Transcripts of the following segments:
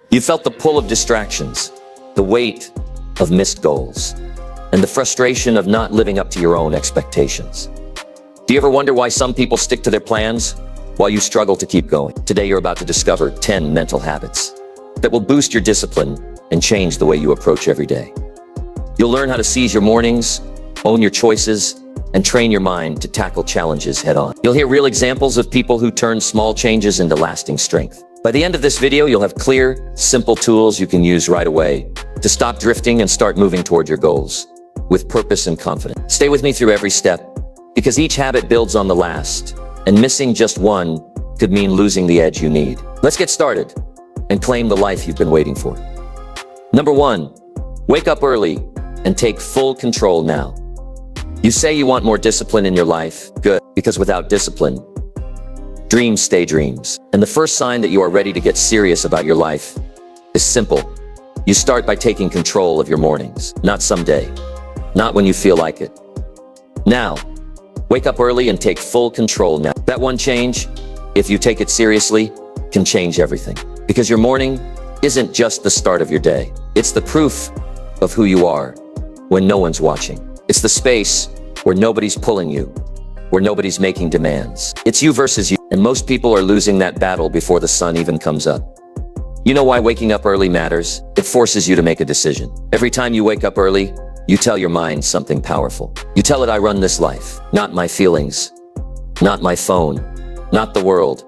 You felt the pull of distractions, the weight of missed goals, and the frustration of not living up to your own expectations. Do you ever wonder why some people stick to their plans while you struggle to keep going? Today you're about to discover 10 mental habits that will boost your discipline and change the way you approach every day. You'll learn how to seize your mornings, own your choices, and train your mind to tackle challenges head on. You'll hear real examples of people who turn small changes into lasting strength. By the end of this video, you'll have clear, simple tools you can use right away to stop drifting and start moving toward your goals with purpose and confidence. Stay with me through every step, because each habit builds on the last, and missing just one could mean losing the edge you need. Let's get started and claim the life you've been waiting for. Number 1, wake up early and take full control now. You say you want more discipline in your life. Good, because without discipline, dreams stay dreams. And the first sign that you are ready to get serious about your life is simple. You start by taking control of your mornings. Not someday, not when you feel like it. Now, wake up early and take full control now. That one change, if you take it seriously, can change everything. Because your morning isn't just the start of your day. It's the proof of who you are when no one's watching. It's the space where nobody's pulling you, where nobody's making demands. It's you versus you, and most people are losing that battle before the sun even comes up. You know why waking up early matters? It forces you to make a decision. Every time you wake up early, you tell your mind something powerful. You tell it, I run this life, not my feelings, not my phone, not the world.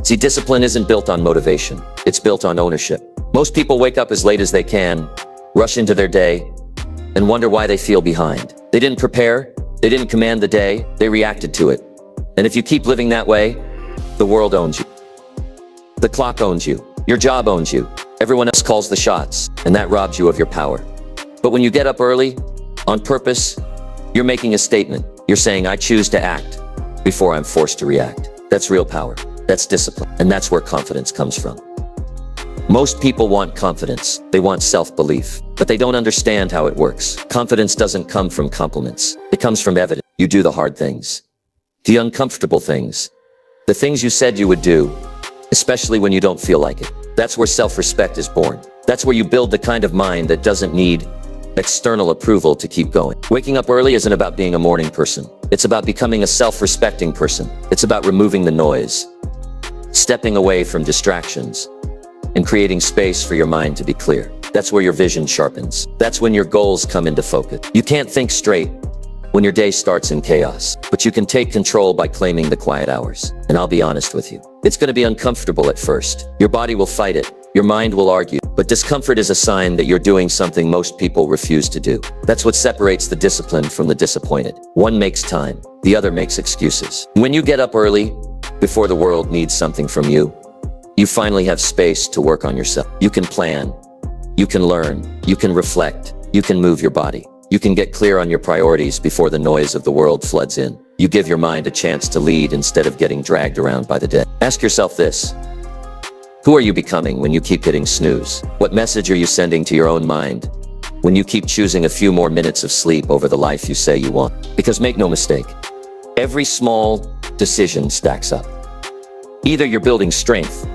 See, discipline isn't built on motivation. It's built on ownership. Most people wake up as late as they can, rush into their day, and wonder why they feel behind. They didn't prepare, they didn't command the day, they reacted to it. And if you keep living that way, the world owns you. The clock owns you. Your job owns you. Everyone else calls the shots, and that robs you of your power. But when you get up early, on purpose, you're making a statement. You're saying, I choose to act before I'm forced to react. That's real power. That's discipline. And that's where confidence comes from. Most people want confidence. They want self-belief, but they don't understand how it works. Confidence doesn't come from compliments. It comes from evidence. You do the hard things, the uncomfortable things, the things you said you would do, especially when you don't feel like it. That's where self-respect is born. That's where you build the kind of mind that doesn't need external approval to keep going. Waking up early isn't about being a morning person. It's about becoming a self-respecting person. It's about removing the noise, stepping away from distractions, and creating space for your mind to be clear. That's where your vision sharpens. That's when your goals come into focus. You can't think straight when your day starts in chaos, but you can take control by claiming the quiet hours. And I'll be honest with you, it's going to be uncomfortable at first. Your body will fight it. Your mind will argue. But discomfort is a sign that you're doing something most people refuse to do. That's what separates the disciplined from the disappointed. One makes time, the other makes excuses. When you get up early, before the world needs something from you, you finally have space to work on yourself. You can plan, you can learn, you can reflect, you can move your body. You can get clear on your priorities before the noise of the world floods in. You give your mind a chance to lead instead of getting dragged around by the day. Ask yourself this: who are you becoming when you keep hitting snooze? What message are you sending to your own mind when you keep choosing a few more minutes of sleep over the life you say you want? Because make no mistake, every small decision stacks up. Either you're building strength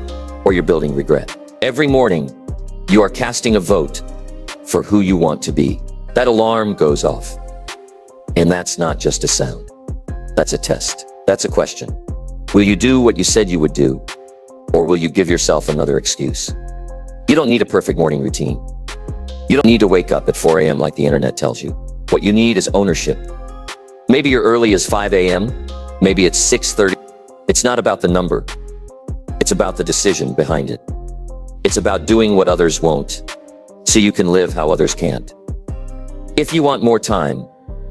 or you're building regret. Every morning, you are casting a vote for who you want to be. That alarm goes off. And that's not just a sound. That's a test. That's a question. Will you do what you said you would do? Or will you give yourself another excuse? You don't need a perfect morning routine. You don't need to wake up at 4 a.m. like the internet tells you. What you need is ownership. Maybe your early is 5 a.m. Maybe it's 6:30. It's not about the number. It's about the decision behind it. It's about doing what others won't, so you can live how others can't. If you want more time,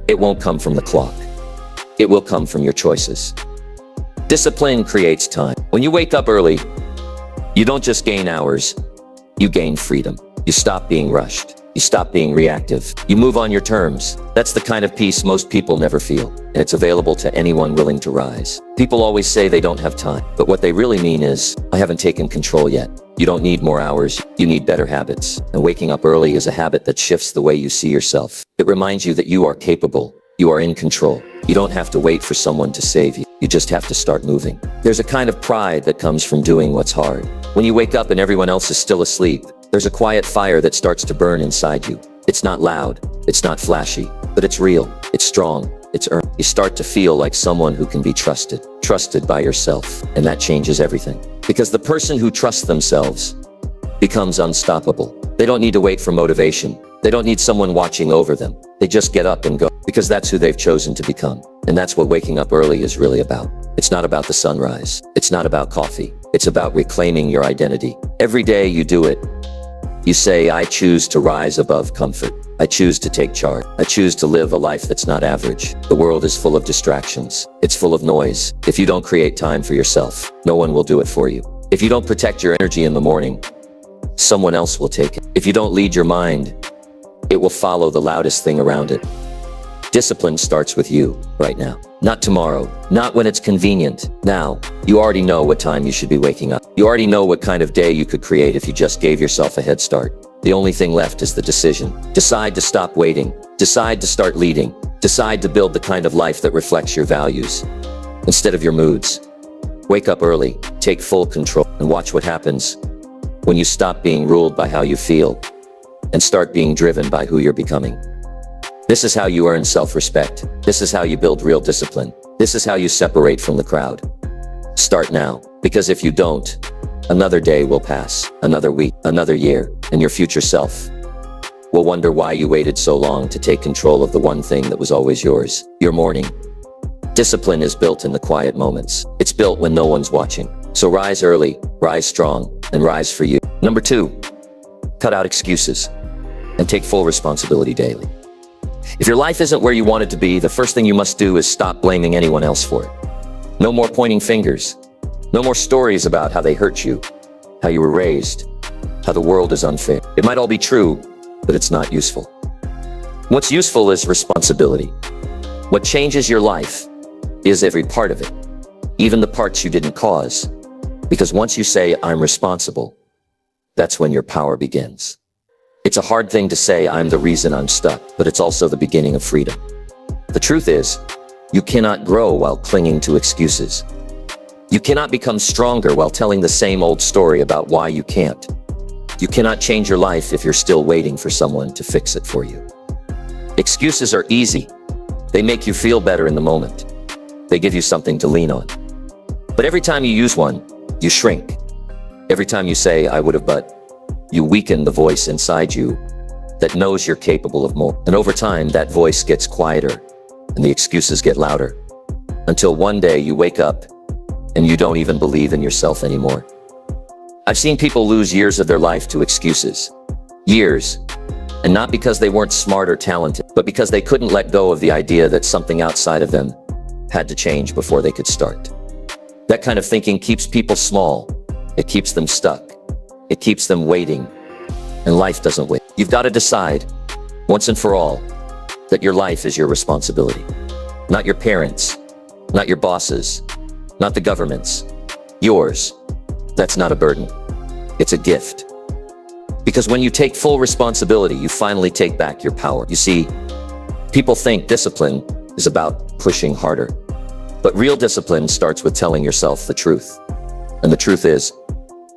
it won't come from the clock. It will come from your choices. Discipline creates time. When you wake up early, you don't just gain hours, you gain freedom. You stop being rushed. You stop being reactive. You move on your terms. That's the kind of peace most people never feel, and it's available to anyone willing to rise. People always say they don't have time, but what they really mean is, I haven't taken control yet. You don't need more hours, you need better habits. And waking up early is a habit that shifts the way you see yourself. It reminds you that you are capable, you are in control. You don't have to wait for someone to save you. You just have to start moving. There's a kind of pride that comes from doing what's hard. When you wake up and everyone else is still asleep, there's a quiet fire that starts to burn inside you. It's not loud, it's not flashy, but it's real, it's strong, it's earned. You start to feel like someone who can be trusted by yourself, and that changes everything. Because the person who trusts themselves becomes unstoppable. They don't need to wait for motivation. They don't need someone watching over them. They just get up and go, because that's who they've chosen to become. And that's what waking up early is really about. It's not about the sunrise. It's not about coffee. It's about reclaiming your identity. Every day you do it. You say, I choose to rise above comfort. I choose to take charge. I choose to live a life that's not average. The world is full of distractions. It's full of noise. If you don't create time for yourself, no one will do it for you. If you don't protect your energy in the morning, someone else will take it. If you don't lead your mind, it will follow the loudest thing around it. Discipline starts with you right now. Not tomorrow, not when it's convenient. Now, you already know what time you should be waking up. You already know what kind of day you could create if you just gave yourself a head start. The only thing left is the decision. Decide to stop waiting. Decide to start leading. Decide to build the kind of life that reflects your values instead of your moods. Wake up early, take full control, and watch what happens when you stop being ruled by how you feel and start being driven by who you're becoming. This is how you earn self-respect. This is how you build real discipline. This is how you separate from the crowd. Start now, because if you don't, another day will pass, another week, another year, and your future self will wonder why you waited so long to take control of the one thing that was always yours, your morning. Discipline is built in the quiet moments. It's built when no one's watching. So rise early, rise strong, and rise for you. Number 2, cut out excuses and take full responsibility daily. If your life isn't where you want it to be, the first thing you must do is stop blaming anyone else for it. No more pointing fingers. No more stories about how they hurt you, how you were raised, how the world is unfair. It might all be true, but it's not useful. What's useful is responsibility. What changes your life is every part of it, even the parts you didn't cause. Because once you say, I'm responsible, that's when your power begins. It's a hard thing to say, I'm the reason I'm stuck, but it's also the beginning of freedom. The truth is, you cannot grow while clinging to excuses. You cannot become stronger while telling the same old story about why you can't. You cannot change your life if you're still waiting for someone to fix it for you. Excuses are easy. They make you feel better in the moment. They give you something to lean on. But every time you use one, you shrink. Every time you say, I would have but, you weaken the voice inside you that knows you're capable of more. And over time, that voice gets quieter and the excuses get louder until one day you wake up and you don't even believe in yourself anymore. I've seen people lose years of their life to excuses. Years. And not because they weren't smart or talented, but because they couldn't let go of the idea that something outside of them had to change before they could start. That kind of thinking keeps people small. It keeps them stuck. It keeps them waiting, and life doesn't wait. You've got to decide, once and for all, that your life is your responsibility. Not your parents, not your bosses, not the government's. Yours. That's not a burden. It's a gift. Because when you take full responsibility, you finally take back your power. You see, people think discipline is about pushing harder. But real discipline starts with telling yourself the truth. And the truth is,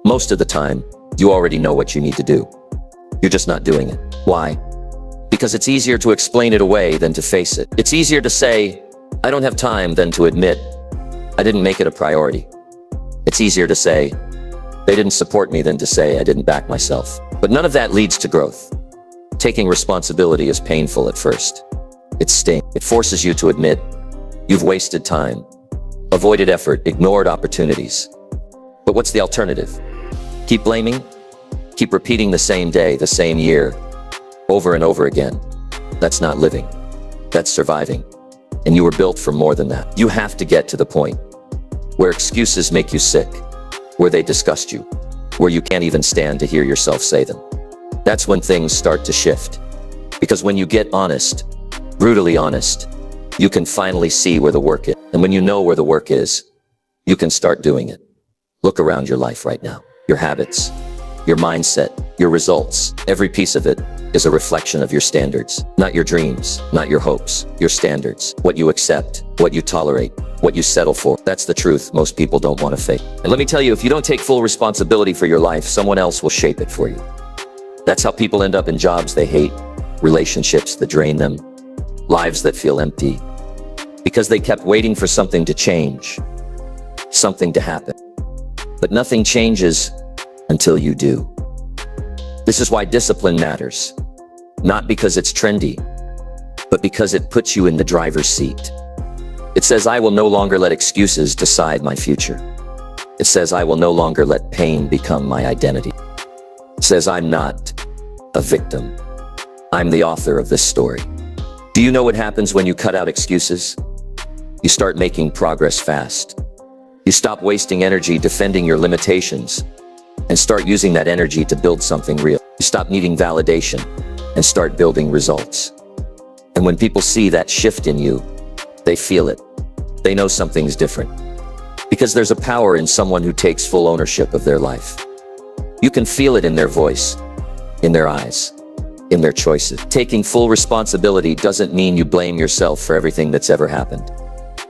most of the time, you already know what you need to do. You're just not doing it. Why? Because it's easier to explain it away than to face it. It's easier to say, I don't have time, than to admit, I didn't make it a priority. It's easier to say, they didn't support me, than to say, I didn't back myself. But none of that leads to growth. Taking responsibility is painful at first. It stings. It forces you to admit you've wasted time, avoided effort, ignored opportunities. But what's the alternative? Keep blaming? Keep repeating the same day, the same year, over and over again. That's not living. That's surviving. And you were built for more than that. You have to get to the point where excuses make you sick, where they disgust you, where you can't even stand to hear yourself say them. That's when things start to shift. Because when you get honest, brutally honest, you can finally see where the work is. And when you know where the work is, you can start doing it. Look around your life right now. Your habits, your mindset, your results, every piece of it is a reflection of your standards, not your dreams, not your hopes, your standards, what you accept, what you tolerate, what you settle for. That's the truth most people don't want to face. And let me tell you, if you don't take full responsibility for your life, someone else will shape it for you. That's how people end up in jobs they hate, relationships that drain them, lives that feel empty, because they kept waiting for something to change, something to happen. But nothing changes until you do. This is why discipline matters. Not because it's trendy, but because it puts you in the driver's seat. It says, I will no longer let excuses decide my future. It says, I will no longer let pain become my identity. It says, I'm not a victim. I'm the author of this story. Do you know what happens when you cut out excuses? You start making progress fast. You stop wasting energy defending your limitations and start using that energy to build something real. You stop needing validation and start building results. And when people see that shift in you, they feel it. They know something's different. Because there's a power in someone who takes full ownership of their life. You can feel it in their voice, in their eyes, in their choices. Taking full responsibility doesn't mean you blame yourself for everything that's ever happened.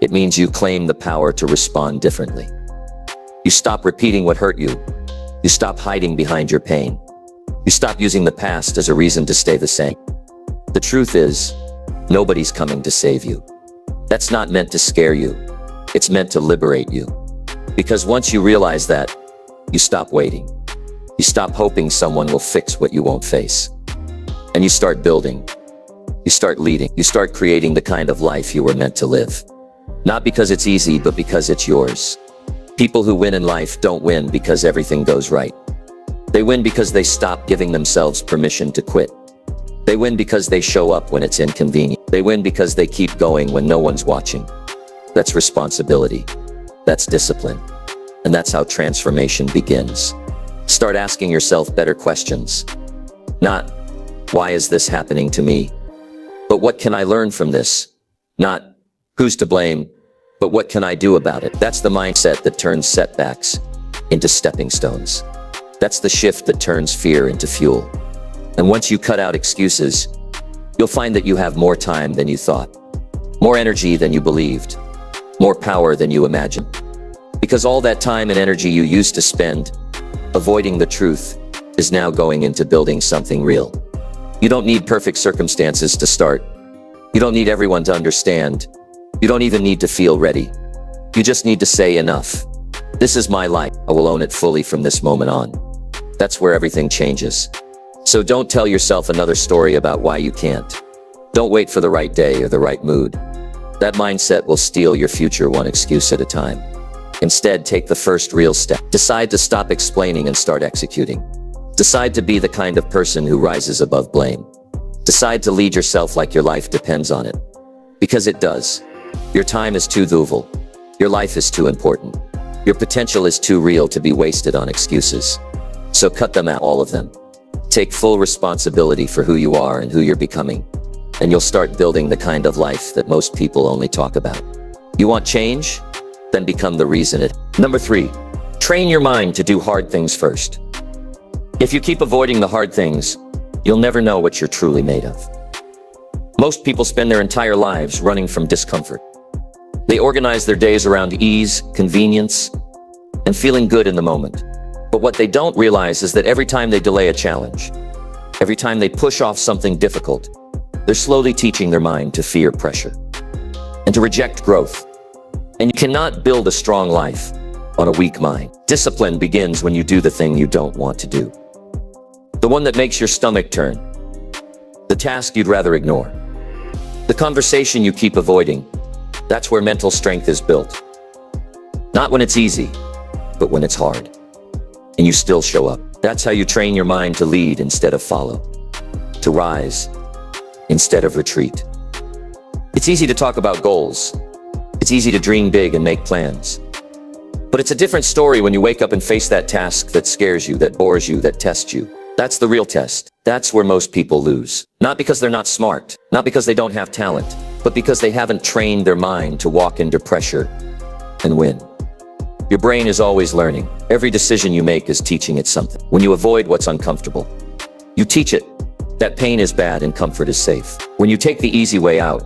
It means you claim the power to respond differently. You stop repeating what hurt you. You stop hiding behind your pain. You stop using the past as a reason to stay the same. The truth is, nobody's coming to save you. That's not meant to scare you. It's meant to liberate you. Because once you realize that, you stop waiting. You stop hoping someone will fix what you won't face. And you start building. You start leading. You start creating the kind of life you were meant to live. Not because it's easy, but because it's yours. People who win in life don't win because everything goes right. They win because they stop giving themselves permission to quit. They win because they show up when it's inconvenient. They win because they keep going when no one's watching. That's responsibility. That's discipline. And that's how transformation begins. Start asking yourself better questions. Not, why is this happening to me? But what can I learn from this? Not, who's to blame? But what can I do about it? That's the mindset that turns setbacks into stepping stones. That's the shift that turns fear into fuel. And once you cut out excuses, you'll find that you have more time than you thought, more energy than you believed, more power than you imagined. Because all that time and energy you used to spend avoiding the truth is now going into building something real. You don't need perfect circumstances to start. You don't need everyone to understand. You don't even need to feel ready. You just need to say enough. This is my life. I will own it fully from this moment on. That's where everything changes. So don't tell yourself another story about why you can't. Don't wait for the right day or the right mood. That mindset will steal your future one excuse at a time. Instead, take the first real step. Decide to stop explaining and start executing. Decide to be the kind of person who rises above blame. Decide to lead yourself like your life depends on it. Because it does. Your time is too valuable. Your life is too important. Your potential is too real to be wasted on excuses. So cut them out, all of them. Take full responsibility for who you are and who you're becoming. And you'll start building the kind of life that most people only talk about. You want change? Then become the reason it. Number 3, train your mind to do hard things first. If you keep avoiding the hard things, you'll never know what you're truly made of. Most people spend their entire lives running from discomfort. They organize their days around ease, convenience, and feeling good in the moment. But what they don't realize is that every time they delay a challenge, every time they push off something difficult, they're slowly teaching their mind to fear pressure and to reject growth. And you cannot build a strong life on a weak mind. Discipline begins when you do the thing you don't want to do. The one that makes your stomach turn. The task you'd rather ignore. The conversation you keep avoiding. That's where mental strength is built. Not when it's easy, but when it's hard. And you still show up. That's how you train your mind to lead instead of follow. To rise instead of retreat. It's easy to talk about goals. It's easy to dream big and make plans. But it's a different story when you wake up and face that task that scares you, that bores you, that tests you. That's the real test. That's where most people lose. Not because they're not smart, not because they don't have talent, but because they haven't trained their mind to walk into pressure and win. Your brain is always learning. Every decision you make is teaching it something. When you avoid what's uncomfortable, you teach it that pain is bad and comfort is safe. When you take the easy way out,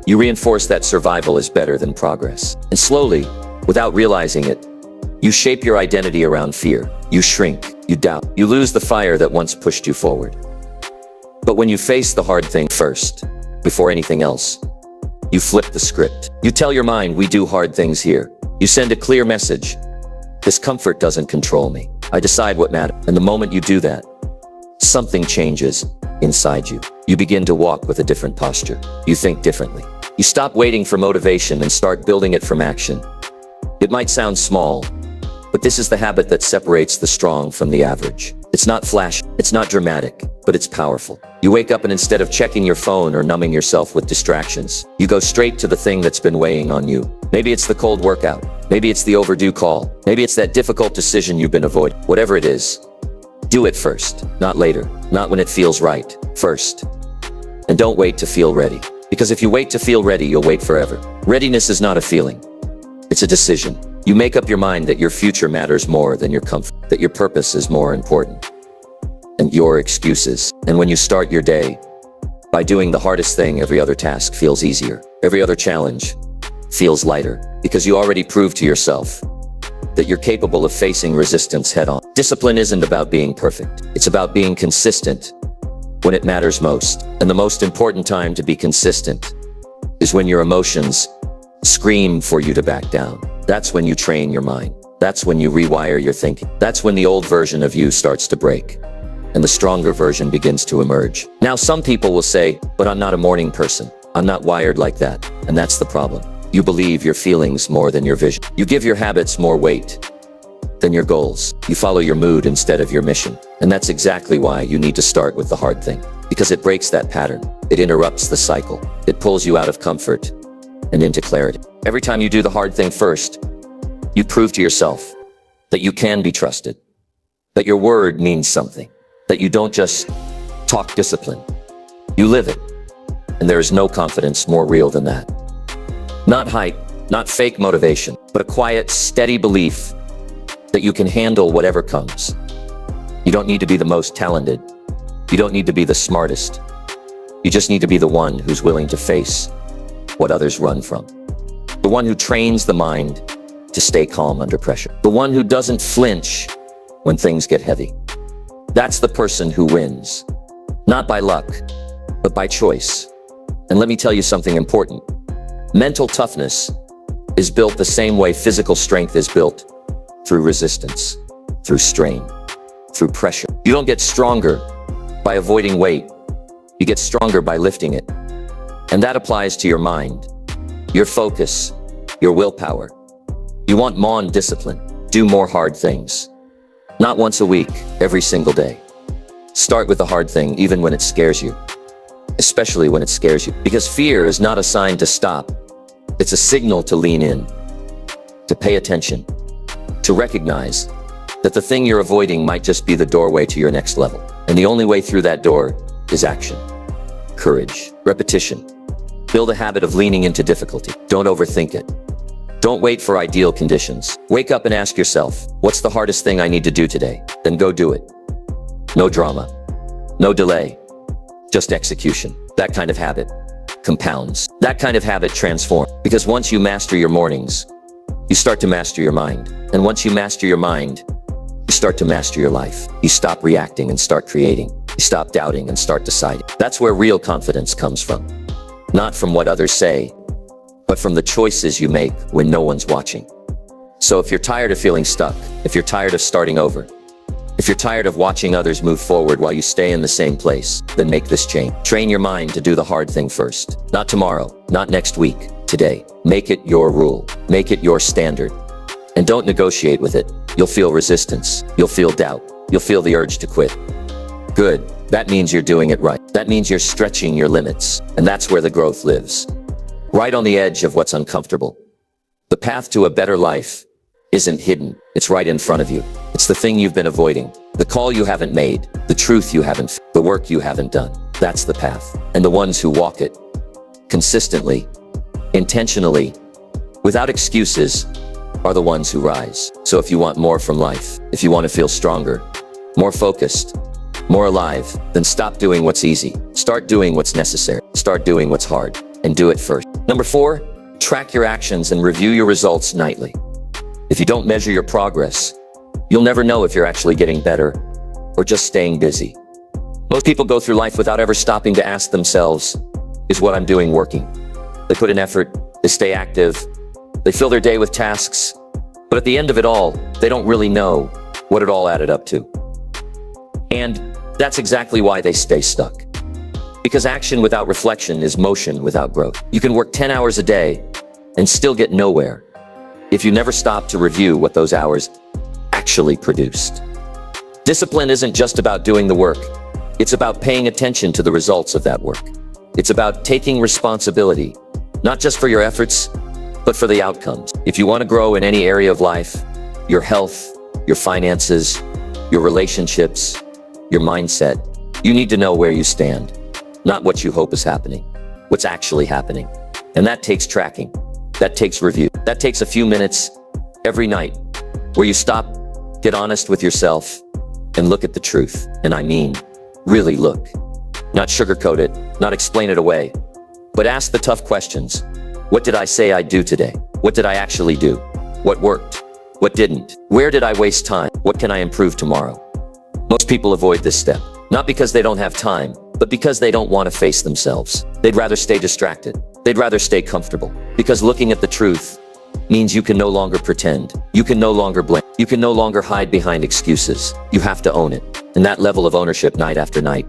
you reinforce that survival is better than progress. And slowly, without realizing it, you shape your identity around fear. You shrink, you doubt, you lose the fire that once pushed you forward. But when you face the hard thing first, before anything else, you flip the script. You tell your mind, we do hard things here. You send a clear message. Discomfort doesn't control me. I decide what matters. And the moment you do that, something changes inside you. You begin to walk with a different posture. You think differently. You stop waiting for motivation and start building it from action. It might sound small, but this is the habit that separates the strong from the average. It's not flashy, it's not dramatic, but it's powerful. You wake up and instead of checking your phone or numbing yourself with distractions, you go straight to the thing that's been weighing on you. Maybe it's the cold workout. Maybe it's the overdue call. Maybe it's that difficult decision you've been avoiding. Whatever it is, do it first, not later, not when it feels right, first. And don't wait to feel ready. Because if you wait to feel ready, you'll wait forever. Readiness is not a feeling. It's a decision. You make up your mind that your future matters more than your comfort, that your purpose is more important, and your excuses. And when you start your day by doing the hardest thing, every other task feels easier. Every other challenge feels lighter, because you already proved to yourself that you're capable of facing resistance head-on. Discipline isn't about being perfect. It's about being consistent when it matters most. And the most important time to be consistent is when your emotions scream for you to back down. That's when you train your mind. That's when you rewire your thinking. That's when the old version of you starts to break and the stronger version begins to emerge. Now, some people will say, but I'm not a morning person. I'm not wired like that. And that's the problem. You believe your feelings more than your vision. You give your habits more weight than your goals. You follow your mood instead of your mission. And that's exactly why you need to start with the hard thing. Because it breaks that pattern. It interrupts the cycle. It pulls you out of comfort and into clarity. Every time you do the hard thing first, you prove to yourself that you can be trusted, that your word means something, that you don't just talk discipline, you live it. And there is no confidence more real than that. Not hype, not fake motivation, but a quiet, steady belief that you can handle whatever comes. You don't need to be the most talented. You don't need to be the smartest. You just need to be the one who's willing to face what others run from. The one who trains the mind to stay calm under pressure. The one who doesn't flinch when things get heavy. That's the person who wins. Not by luck, but by choice. And let me tell you something important. Mental toughness is built the same way physical strength is built, through resistance, through strain, through pressure. You don't get stronger by avoiding weight. You get stronger by lifting it. And that applies to your mind, your focus, your willpower. You want more discipline. Do more hard things. Not once a week, every single day. Start with the hard thing even when it scares you. Especially when it scares you. Because fear is not a sign to stop. It's a signal to lean in, to pay attention, to recognize that the thing you're avoiding might just be the doorway to your next level. And the only way through that door is action, courage, repetition. Build a habit of leaning into difficulty. Don't overthink it. Don't wait for ideal conditions. Wake up and ask yourself, what's the hardest thing I need to do today? Then go do it. No drama, no delay, just execution. That kind of habit compounds. That kind of habit transforms. Because once you master your mornings, you start to master your mind. And once you master your mind, you start to master your life. You stop reacting and start creating. You stop doubting and start deciding. That's where real confidence comes from. Not from what others say, but from the choices you make when no one's watching. So if you're tired of feeling stuck, if you're tired of starting over, if you're tired of watching others move forward while you stay in the same place, then make this change. Train your mind to do the hard thing first. Not tomorrow, not next week, today. Make it your rule. Make it your standard. And don't negotiate with it. You'll feel resistance. You'll feel doubt. You'll feel the urge to quit. Good. That means you're doing it right. That means you're stretching your limits. And that's where the growth lives. Right on the edge of what's uncomfortable. The path to a better life isn't hidden. It's right in front of you. It's the thing you've been avoiding. The call you haven't made. The truth you haven't. The work you haven't done. That's the path. And the ones who walk it consistently, intentionally, without excuses, are the ones who rise. So if you want more from life, if you want to feel stronger, more focused, more alive, then stop doing what's easy. Start doing what's necessary. Start doing what's hard. And do it first. Number 4, track your actions and review your results nightly. If you don't measure your progress, you'll never know if you're actually getting better or just staying busy. Most people go through life without ever stopping to ask themselves, is what I'm doing working? They put in effort, they stay active, they fill their day with tasks, but at the end of it all, they don't really know what it all added up to. And that's exactly why they stay stuck. Because action without reflection is motion without growth. You can work 10 hours a day and still get nowhere if you never stop to review what those hours actually produced. Discipline isn't just about doing the work. It's about paying attention to the results of that work. It's about taking responsibility, not just for your efforts, but for the outcomes. If you want to grow in any area of life, your health, your finances, your relationships, your mindset, you need to know where you stand, not what you hope is happening, what's actually happening. And that takes tracking, that takes review, that takes a few minutes every night where you stop, get honest with yourself, and look at the truth. And I mean, really look. Not sugarcoat it, not explain it away, but ask the tough questions. What did I say I'd do today? What did I actually do? What worked? What didn't? Where did I waste time? What can I improve tomorrow? Most people avoid this step, not because they don't have time, but because they don't want to face themselves. They'd rather stay distracted. They'd rather stay comfortable. Because looking at the truth means you can no longer pretend. You can no longer blame. You can no longer hide behind excuses. You have to own it. And that level of ownership night after night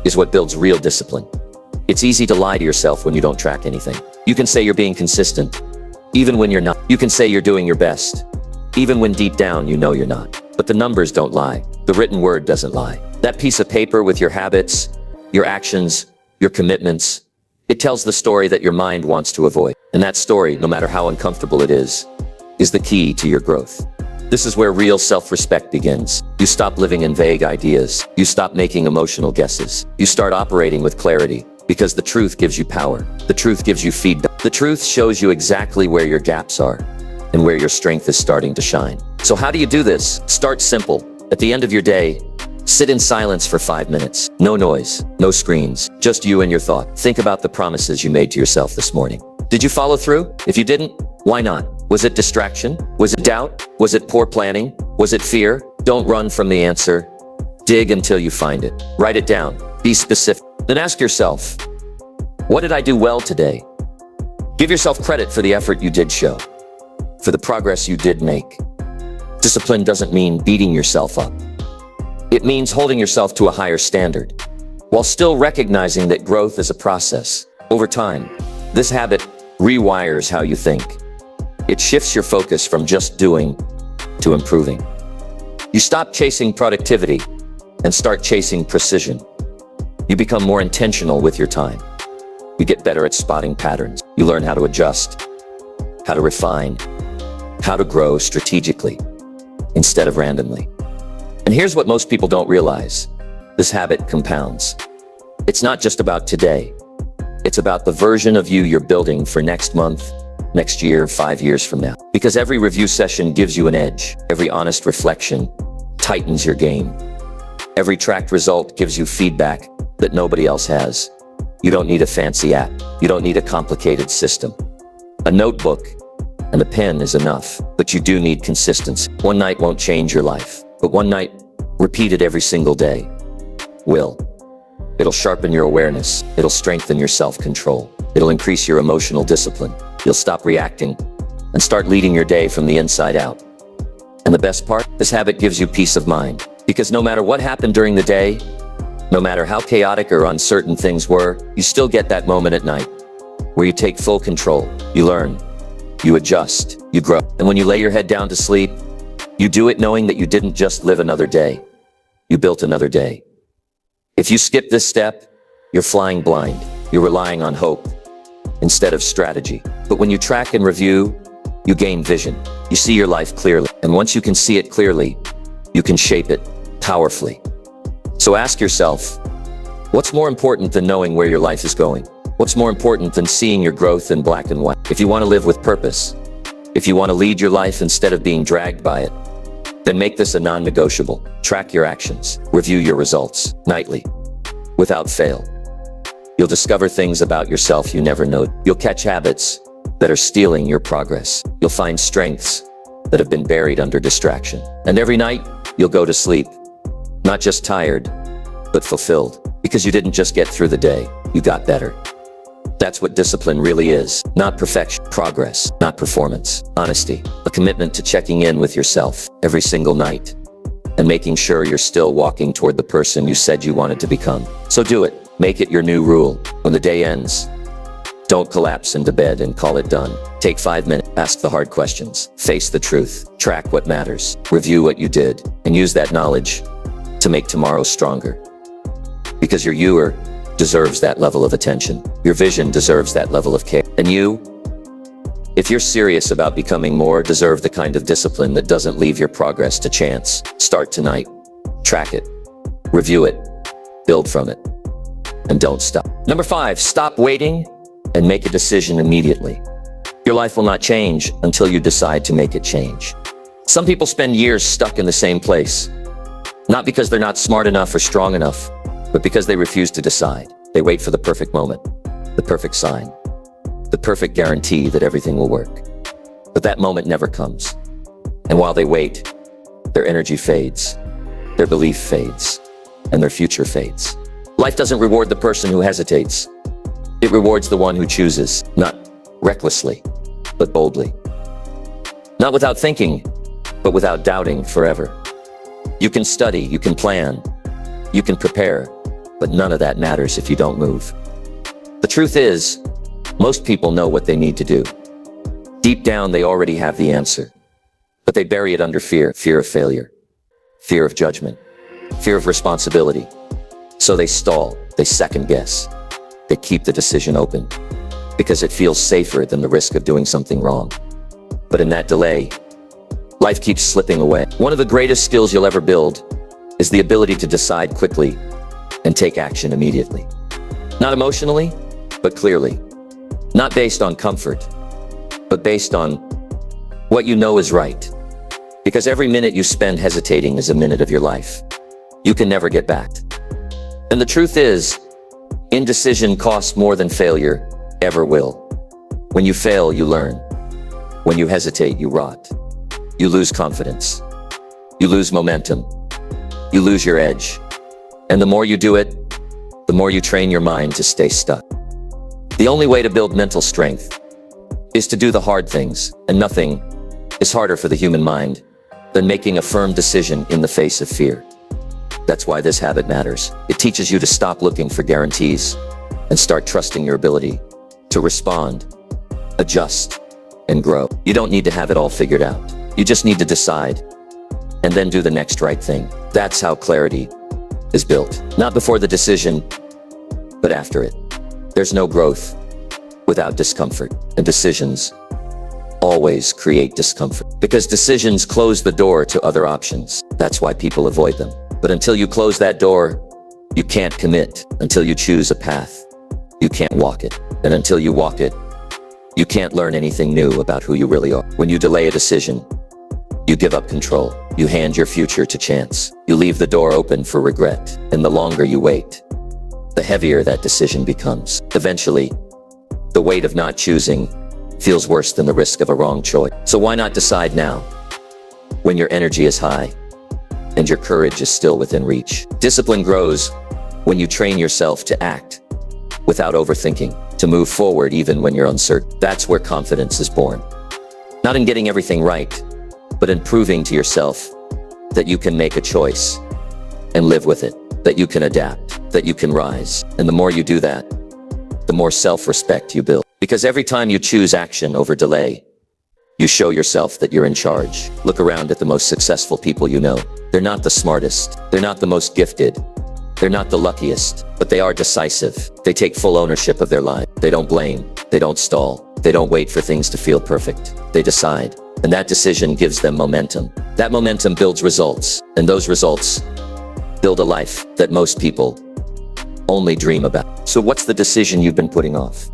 is what builds real discipline. It's easy to lie to yourself when you don't track anything. You can say you're being consistent, even when you're not. You can say you're doing your best, even when deep down you know you're not. But the numbers don't lie. The written word doesn't lie. That piece of paper with your habits, your actions, your commitments, it tells the story that your mind wants to avoid. And that story, no matter how uncomfortable it is the key to your growth. This is where real self-respect begins. You stop living in vague ideas. You stop making emotional guesses. You start operating with clarity, because the truth gives you power. The truth gives you feedback. The truth shows you exactly where your gaps are and where your strength is starting to shine. So how do you do this? Start simple. At the end of your day, sit in silence for 5 minutes. No noise, no screens, just you and your thought. Think about the promises you made to yourself this morning. Did you follow through? If you didn't, why not? Was it distraction? Was it doubt? Was it poor planning? Was it fear? Don't run from the answer. Dig until you find it. Write it down. Be specific. Then ask yourself, what did I do well today? Give yourself credit for the effort you did show, for the progress you did make. Discipline doesn't mean beating yourself up. It means holding yourself to a higher standard, while still recognizing that growth is a process. Over time, this habit rewires how you think. It shifts your focus from just doing to improving. You stop chasing productivity and start chasing precision. You become more intentional with your time. You get better at spotting patterns. You learn how to adjust, how to refine, how to grow strategically instead of randomly. And here's what most people don't realize. This habit compounds. It's not just about today. It's about the version of you you're building for next month, next year, 5 years from now. Because every review session gives you an edge. Every honest reflection tightens your game. Every tracked result gives you feedback that nobody else has. You don't need a fancy app. You don't need a complicated system. A notebook and a pen is enough, but you do need consistency. One night won't change your life, but one night, repeated every single day, will. It'll sharpen your awareness. It'll strengthen your self-control. It'll increase your emotional discipline. You'll stop reacting and start leading your day from the inside out. And the best part, this habit gives you peace of mind. Because no matter what happened during the day, no matter how chaotic or uncertain things were, you still get that moment at night where you take full control. You learn, you adjust, you grow. And when you lay your head down to sleep, you do it knowing that you didn't just live another day. You built another day. If you skip this step, you're flying blind. You're relying on hope instead of strategy. But when you track and review, you gain vision. You see your life clearly. And once you can see it clearly, you can shape it powerfully. So ask yourself, what's more important than knowing where your life is going? What's more important than seeing your growth in black and white? If you want to live with purpose, if you want to lead your life instead of being dragged by it, then make this a non-negotiable. Track your actions, review your results nightly, without fail. You'll discover things about yourself you never know. You'll catch habits that are stealing your progress. You'll find strengths that have been buried under distraction. And every night, you'll go to sleep, not just tired, but fulfilled. Because you didn't just get through the day, you got better. That's what discipline really is. Not perfection, progress, not performance. Honesty, a commitment to checking in with yourself every single night and making sure you're still walking toward the person you said you wanted to become. So do it. Make it your new rule. When the day ends, don't collapse into bed and call it done. Take 5 minutes, ask the hard questions, face the truth, track what matters, review what you did, and use that knowledge to make tomorrow stronger. Because your youer deserves that level of attention. Your vision deserves that level of care. And you, if you're serious about becoming more, deserve the kind of discipline that doesn't leave your progress to chance. Start tonight. Track it. Review it. Build from it. And don't stop. Number 5, stop waiting and make a decision immediately. Your life will not change until you decide to make it change. Some people spend years stuck in the same place, not because they're not smart enough or strong enough, but because they refuse to decide. They wait for the perfect moment, the perfect sign, the perfect guarantee that everything will work. But that moment never comes. And while they wait, their energy fades, their belief fades, and their future fades. Life doesn't reward the person who hesitates. It rewards the one who chooses, not recklessly, but boldly. Not without thinking, but without doubting forever. You can study, you can plan, you can prepare, but none of that matters if you don't move. The truth is, most people know what they need to do. Deep down, they already have the answer, but they bury it under fear. Fear of failure, fear of judgment, fear of responsibility. So they stall, they second guess, they keep the decision open, because it feels safer than the risk of doing something wrong. But in that delay, life keeps slipping away. One of the greatest skills you'll ever build is the ability to decide quickly and take action immediately. Not emotionally, but clearly. Not based on comfort, but based on what you know is right. Because every minute you spend hesitating is a minute of your life you can never get back. And the truth is, indecision costs more than failure ever will. When you fail, you learn. When you hesitate, you rot. You lose confidence. You lose momentum. You lose your edge. And the more you do it, the more you train your mind to stay stuck. The only way to build mental strength is to do the hard things, and nothing is harder for the human mind than making a firm decision in the face of fear. That's why this habit matters. It teaches you to stop looking for guarantees and start trusting your ability to respond, adjust, and grow. You don't need to have it all figured out. You just need to decide and then do the next right thing. That's how clarity is built. Not before the decision, but after it. There's no growth without discomfort, and decisions always create discomfort. Because decisions close the door to other options. That's why people avoid them. But until you close that door, you can't commit. Until you choose a path, you can't walk it. And until you walk it, you can't learn anything new about who you really are. When you delay a decision, you give up control. You hand your future to chance. You leave the door open for regret. And the longer you wait, the heavier that decision becomes. Eventually, the weight of not choosing feels worse than the risk of a wrong choice. So why not decide now, when your energy is high and your courage is still within reach? Discipline grows when you train yourself to act without overthinking, to move forward even when you're uncertain. That's where confidence is born. Not in getting everything right, but in proving to yourself that you can make a choice and live with it, that you can adapt, that you can rise. And the more you do that, the more self-respect you build. Because every time you choose action over delay, you show yourself that you're in charge. Look around at the most successful people you know. They're not the smartest. They're not the most gifted. They're not the luckiest, but they are decisive. They take full ownership of their life. They don't blame. They don't stall. They don't wait for things to feel perfect. They decide. And that decision gives them momentum. That momentum builds results. And those results build a life that most people only dream about. So what's the decision you've been putting off?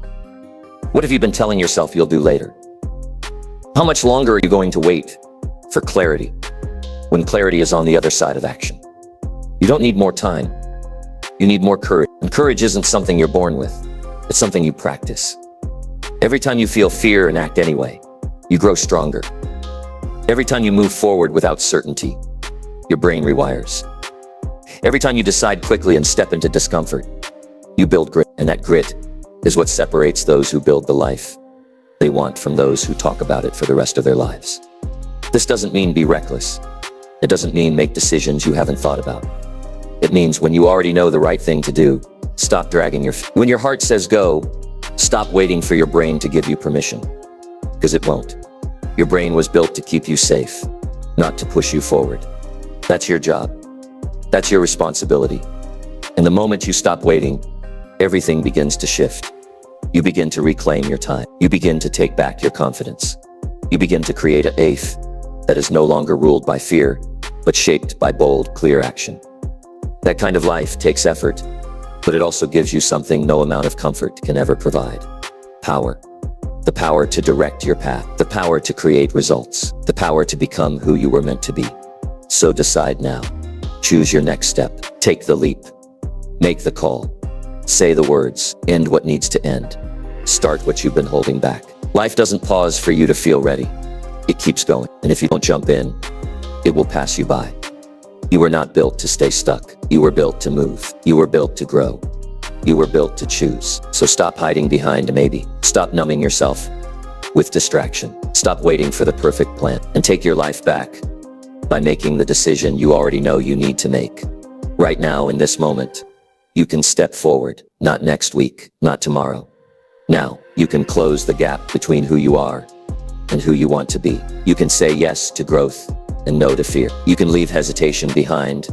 What have you been telling yourself you'll do later? How much longer are you going to wait for clarity when clarity is on the other side of action? You don't need more time. You need more courage. And courage isn't something you're born with. It's something you practice. Every time you feel fear and act anyway, you grow stronger. Every time you move forward without certainty, your brain rewires. Every time you decide quickly and step into discomfort, you build grit. And that grit is what separates those who build the life they want from those who talk about it for the rest of their lives. This doesn't mean be reckless. It doesn't mean make decisions you haven't thought about. It means when you already know the right thing to do, stop dragging your feet. When your heart says go, stop waiting for your brain to give you permission, because it won't. Your brain was built to keep you safe, not to push you forward. That's your job. That's your responsibility. And the moment you stop waiting, everything begins to shift. You begin to reclaim your time. You begin to take back your confidence. You begin to create a life that is no longer ruled by fear, but shaped by bold, clear action. That kind of life takes effort, but it also gives you something no amount of comfort can ever provide. Power. The power to direct your path. The power to create results. The power to become who you were meant to be. So decide now. Choose your next step. Take the leap. Make the call. Say the words. End what needs to end. Start what you've been holding back. Life doesn't pause for you to feel ready. It keeps going. And if you don't jump in, it will pass you by. You were not built to stay stuck. You were built to move. You were built to grow. You were built to choose. So stop hiding behind a maybe. Stop numbing yourself with distraction. Stop waiting for the perfect plan and take your life back by making the decision you already know you need to make. Right now, in this moment, you can step forward. Not next week, not tomorrow. Now, you can close the gap between who you are and who you want to be. You can say yes to growth and no to fear. You can leave hesitation behind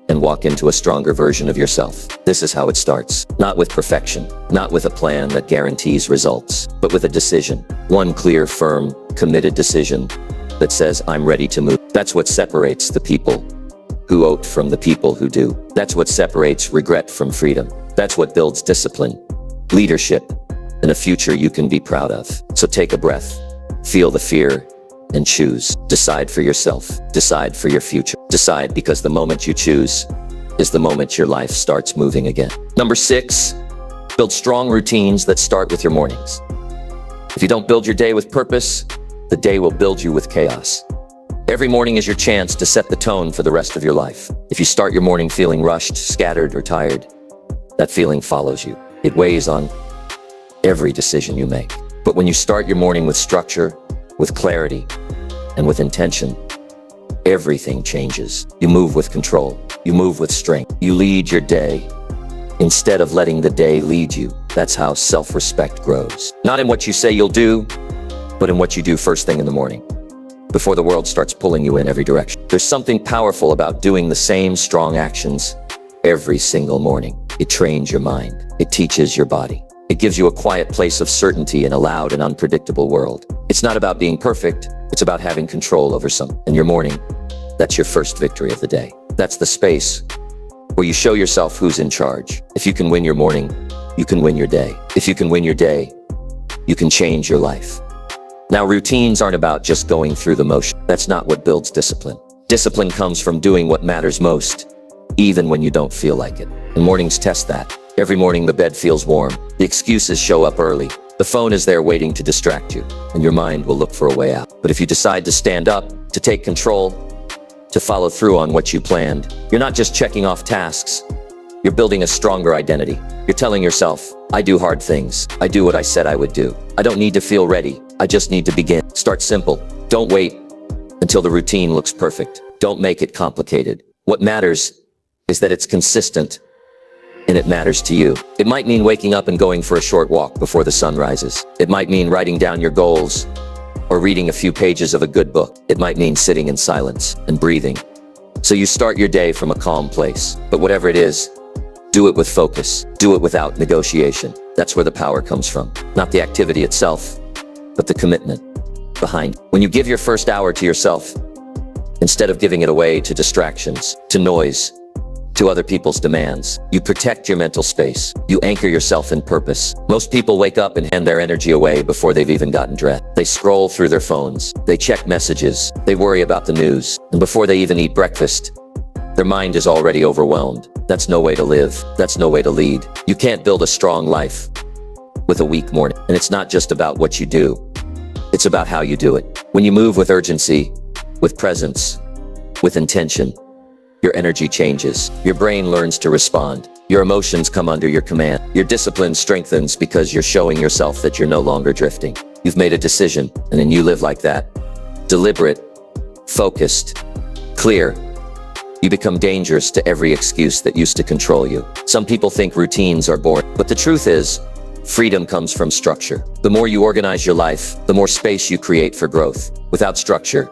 and walk into a stronger version of yourself. This is how it starts. Not with perfection, not with a plan that guarantees results, but with a decision. One clear, firm, committed decision that says, I'm ready to move. That's what separates the people who vote from the people who do. That's what separates regret from freedom. That's what builds discipline, leadership, and a future you can be proud of. So take a breath, feel the fear, and choose. Decide for yourself. Decide for your future. Decide, because the moment you choose is the moment your life starts moving again. Number 6, build strong routines that start with your mornings. If you don't build your day with purpose, the day will build you with chaos. Every morning is your chance to set the tone for the rest of your life. If you start your morning feeling rushed, scattered, or tired, that feeling follows you. It weighs on every decision you make. But when you start your morning with structure, with clarity, and with intention, everything changes. You move with control. You move with strength. You lead your day instead of letting the day lead you. That's how self-respect grows. Not in what you say you'll do, but in what you do first thing in the morning, before the world starts pulling you in every direction. There's something powerful about doing the same strong actions every single morning. It trains your mind. It teaches your body. It gives you a quiet place of certainty in a loud and unpredictable world. It's not about being perfect. It's about having control over something. In your morning, that's your first victory of the day. That's the space where you show yourself who's in charge. If you can win your morning, you can win your day. If you can win your day, you can change your life. Now, routines aren't about just going through the motion. That's not what builds discipline. Discipline comes from doing what matters most, even when you don't feel like it. And mornings test that. Every morning the bed feels warm. The excuses show up early. The phone is there waiting to distract you, and your mind will look for a way out. But if you decide to stand up, to take control, to follow through on what you planned, you're not just checking off tasks. You're building a stronger identity. You're telling yourself, I do hard things. I do what I said I would do. I don't need to feel ready. I just need to begin. Start simple. Don't wait until the routine looks perfect. Don't make it complicated. What matters is that it's consistent and it matters to you. It might mean waking up and going for a short walk before the sun rises. It might mean writing down your goals or reading a few pages of a good book. It might mean sitting in silence and breathing. So you start your day from a calm place. But whatever it is, do it with focus. Do it without negotiation. That's where the power comes from. Not the activity itself, but the commitment behind it. When you give your first hour to yourself, instead of giving it away to distractions, to noise, to other people's demands, you protect your mental space. You anchor yourself in purpose. Most people wake up and hand their energy away before they've even gotten dressed. They scroll through their phones. They check messages. They worry about the news. And before they even eat breakfast, Their mind is already overwhelmed. That's no way to live. That's no way to lead. You can't build a strong life with a weak morning. And it's not just about what you do. It's about how you do it. When you move with urgency, with presence, with intention, your energy changes. Your brain learns to respond. Your emotions come under your command. Your discipline strengthens because you're showing yourself that you're no longer drifting. You've made a decision, and then you live like that. Deliberate, focused, clear. You become dangerous to every excuse that used to control you. Some people think routines are boring, but the truth is, freedom comes from structure. The more you organize your life, the more space you create for growth. Without structure,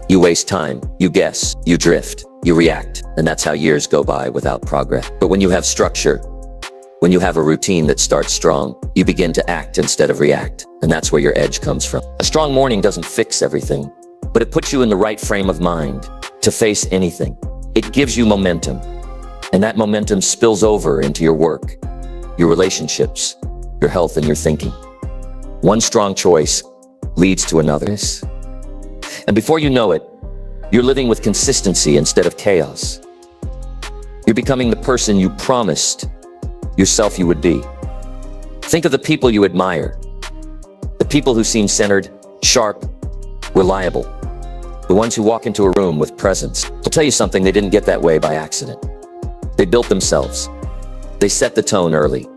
you waste time, you guess, you drift, you react, and that's how years go by without progress. But when you have structure, when you have a routine that starts strong, you begin to act instead of react, and that's where your edge comes from. A strong morning doesn't fix everything, but it puts you in the right frame of mind to face anything. It gives you momentum, and that momentum spills over into your work, your relationships, your health, and your thinking. One strong choice leads to another. And before you know it, you're living with consistency instead of chaos. You're becoming the person you promised yourself you would be. Think of the people you admire, the people who seem centered, sharp, reliable, the ones who walk into a room with presence. I'll tell you something, they didn't get that way by accident. They built themselves. They set the tone early.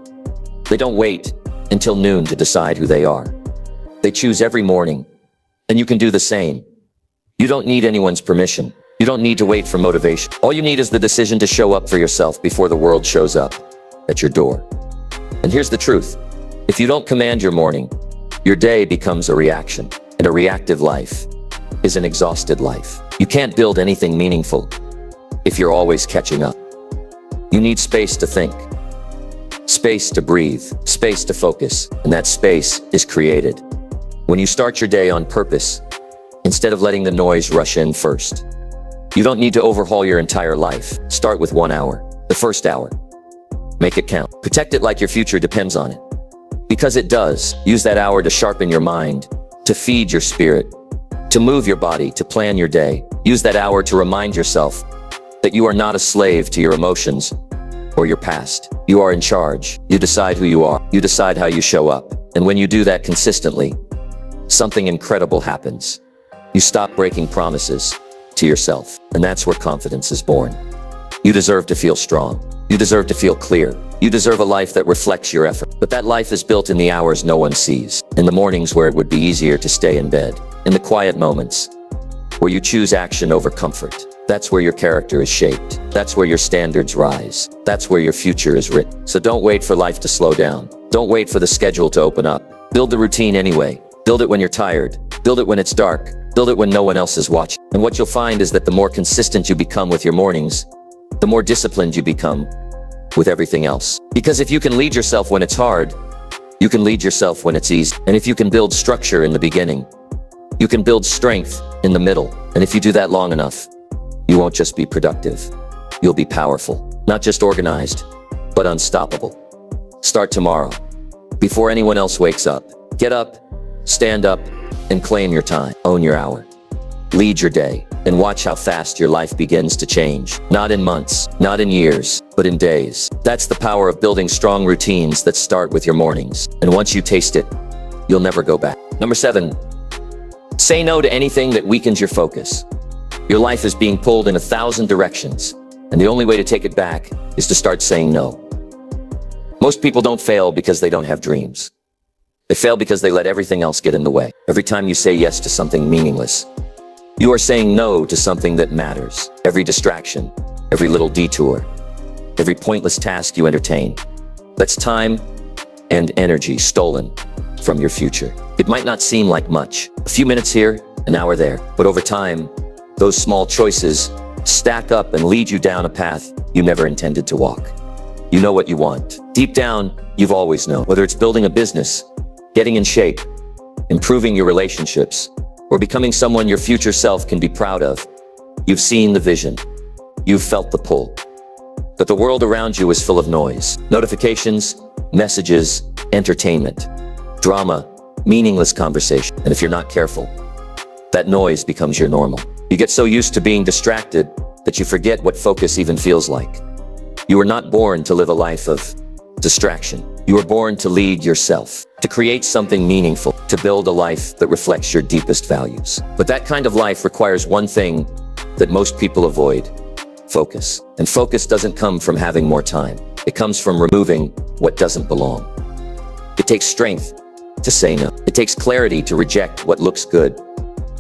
They don't wait until noon to decide who they are. They choose every morning, and you can do the same. You don't need anyone's permission. You don't need to wait for motivation. All you need is the decision to show up for yourself before the world shows up at your door. And here's the truth. If you don't command your morning, your day becomes a reaction, and a reactive life is an exhausted life. You can't build anything meaningful if you're always catching up. You need space to think, space to breathe, space to focus, and that space is created when you start your day on purpose, instead of letting the noise rush in first. You don't need to overhaul your entire life. Start with 1 hour, the first hour. Make it count. Protect it like your future depends on it. Because it does. Use that hour to sharpen your mind, to feed your spirit, to move your body, to plan your day. Use that hour to remind yourself that you are not a slave to your emotions or your past. You are in charge. You decide who you are. You decide how you show up. And when you do that consistently, something incredible happens. You stop breaking promises to yourself, and that's where confidence is born. You deserve to feel strong. You deserve to feel clear. You deserve a life that reflects your effort. But that life is built in the hours no one sees, in the mornings where it would be easier to stay in bed, in the quiet moments where you choose action over comfort. That's where your character is shaped. That's where your standards rise. That's where your future is written. So don't wait for life to slow down. Don't wait for the schedule to open up. Build the routine anyway. Build it when you're tired. Build it when it's dark. Build it when no one else is watching. And what you'll find is that the more consistent you become with your mornings, the more disciplined you become with everything else. Because if you can lead yourself when it's hard, you can lead yourself when it's easy. And if you can build structure in the beginning, you can build strength in the middle. And if you do that long enough, you won't just be productive. You'll be powerful. Not just organized, but unstoppable. Start tomorrow, before anyone else wakes up. Get up, stand up, and claim your time. Own your hour. Lead your day, and watch how fast your life begins to change. Not in months, not in years, but in days. That's the power of building strong routines that start with your mornings. And once you taste it, you'll never go back. Number 7, say no to anything that weakens your focus. Your life is being pulled in 1,000 directions, and the only way to take it back is to start saying no. Most people don't fail because they don't have dreams. They fail because they let everything else get in the way. Every time you say yes to something meaningless, you are saying no to something that matters. Every distraction, every little detour, every pointless task you entertain, that's time and energy stolen from your future. It might not seem like much. A few minutes here, an hour there. But over time, those small choices stack up and lead you down a path you never intended to walk. You know what you want. Deep down, you've always known. Whether it's building a business, getting in shape, improving your relationships, or becoming someone your future self can be proud of, you've seen the vision. You've felt the pull. But the world around you is full of noise. Notifications, messages, entertainment, drama, meaningless conversation. And if you're not careful, that noise becomes your normal. You get so used to being distracted that you forget what focus even feels like. You were not born to live a life of distraction. You were born to lead yourself, to create something meaningful, to build a life that reflects your deepest values. But that kind of life requires one thing that most people avoid: focus. And focus doesn't come from having more time. It comes from removing what doesn't belong. It takes strength to say no. It takes clarity to reject what looks good,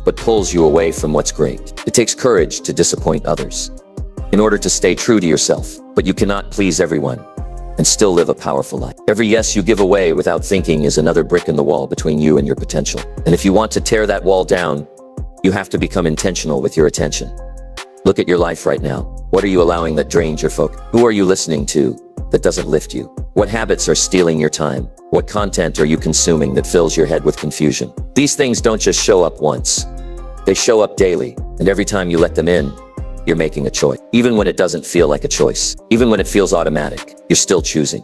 but pulls you away from what's great. It takes courage to disappoint others in order to stay true to yourself. But you cannot please everyone and still live a powerful life. Every yes you give away without thinking is another brick in the wall between you and your potential. And if you want to tear that wall down, you have to become intentional with your attention. Look at your life right now. What are you allowing that drains your focus? Who are you listening to that doesn't lift you? What habits are stealing your time? What content are you consuming that fills your head with confusion? These things don't just show up once. They show up daily, and every time you let them in, you're making a choice. Even when it doesn't feel like a choice, even when it feels automatic, you're still choosing.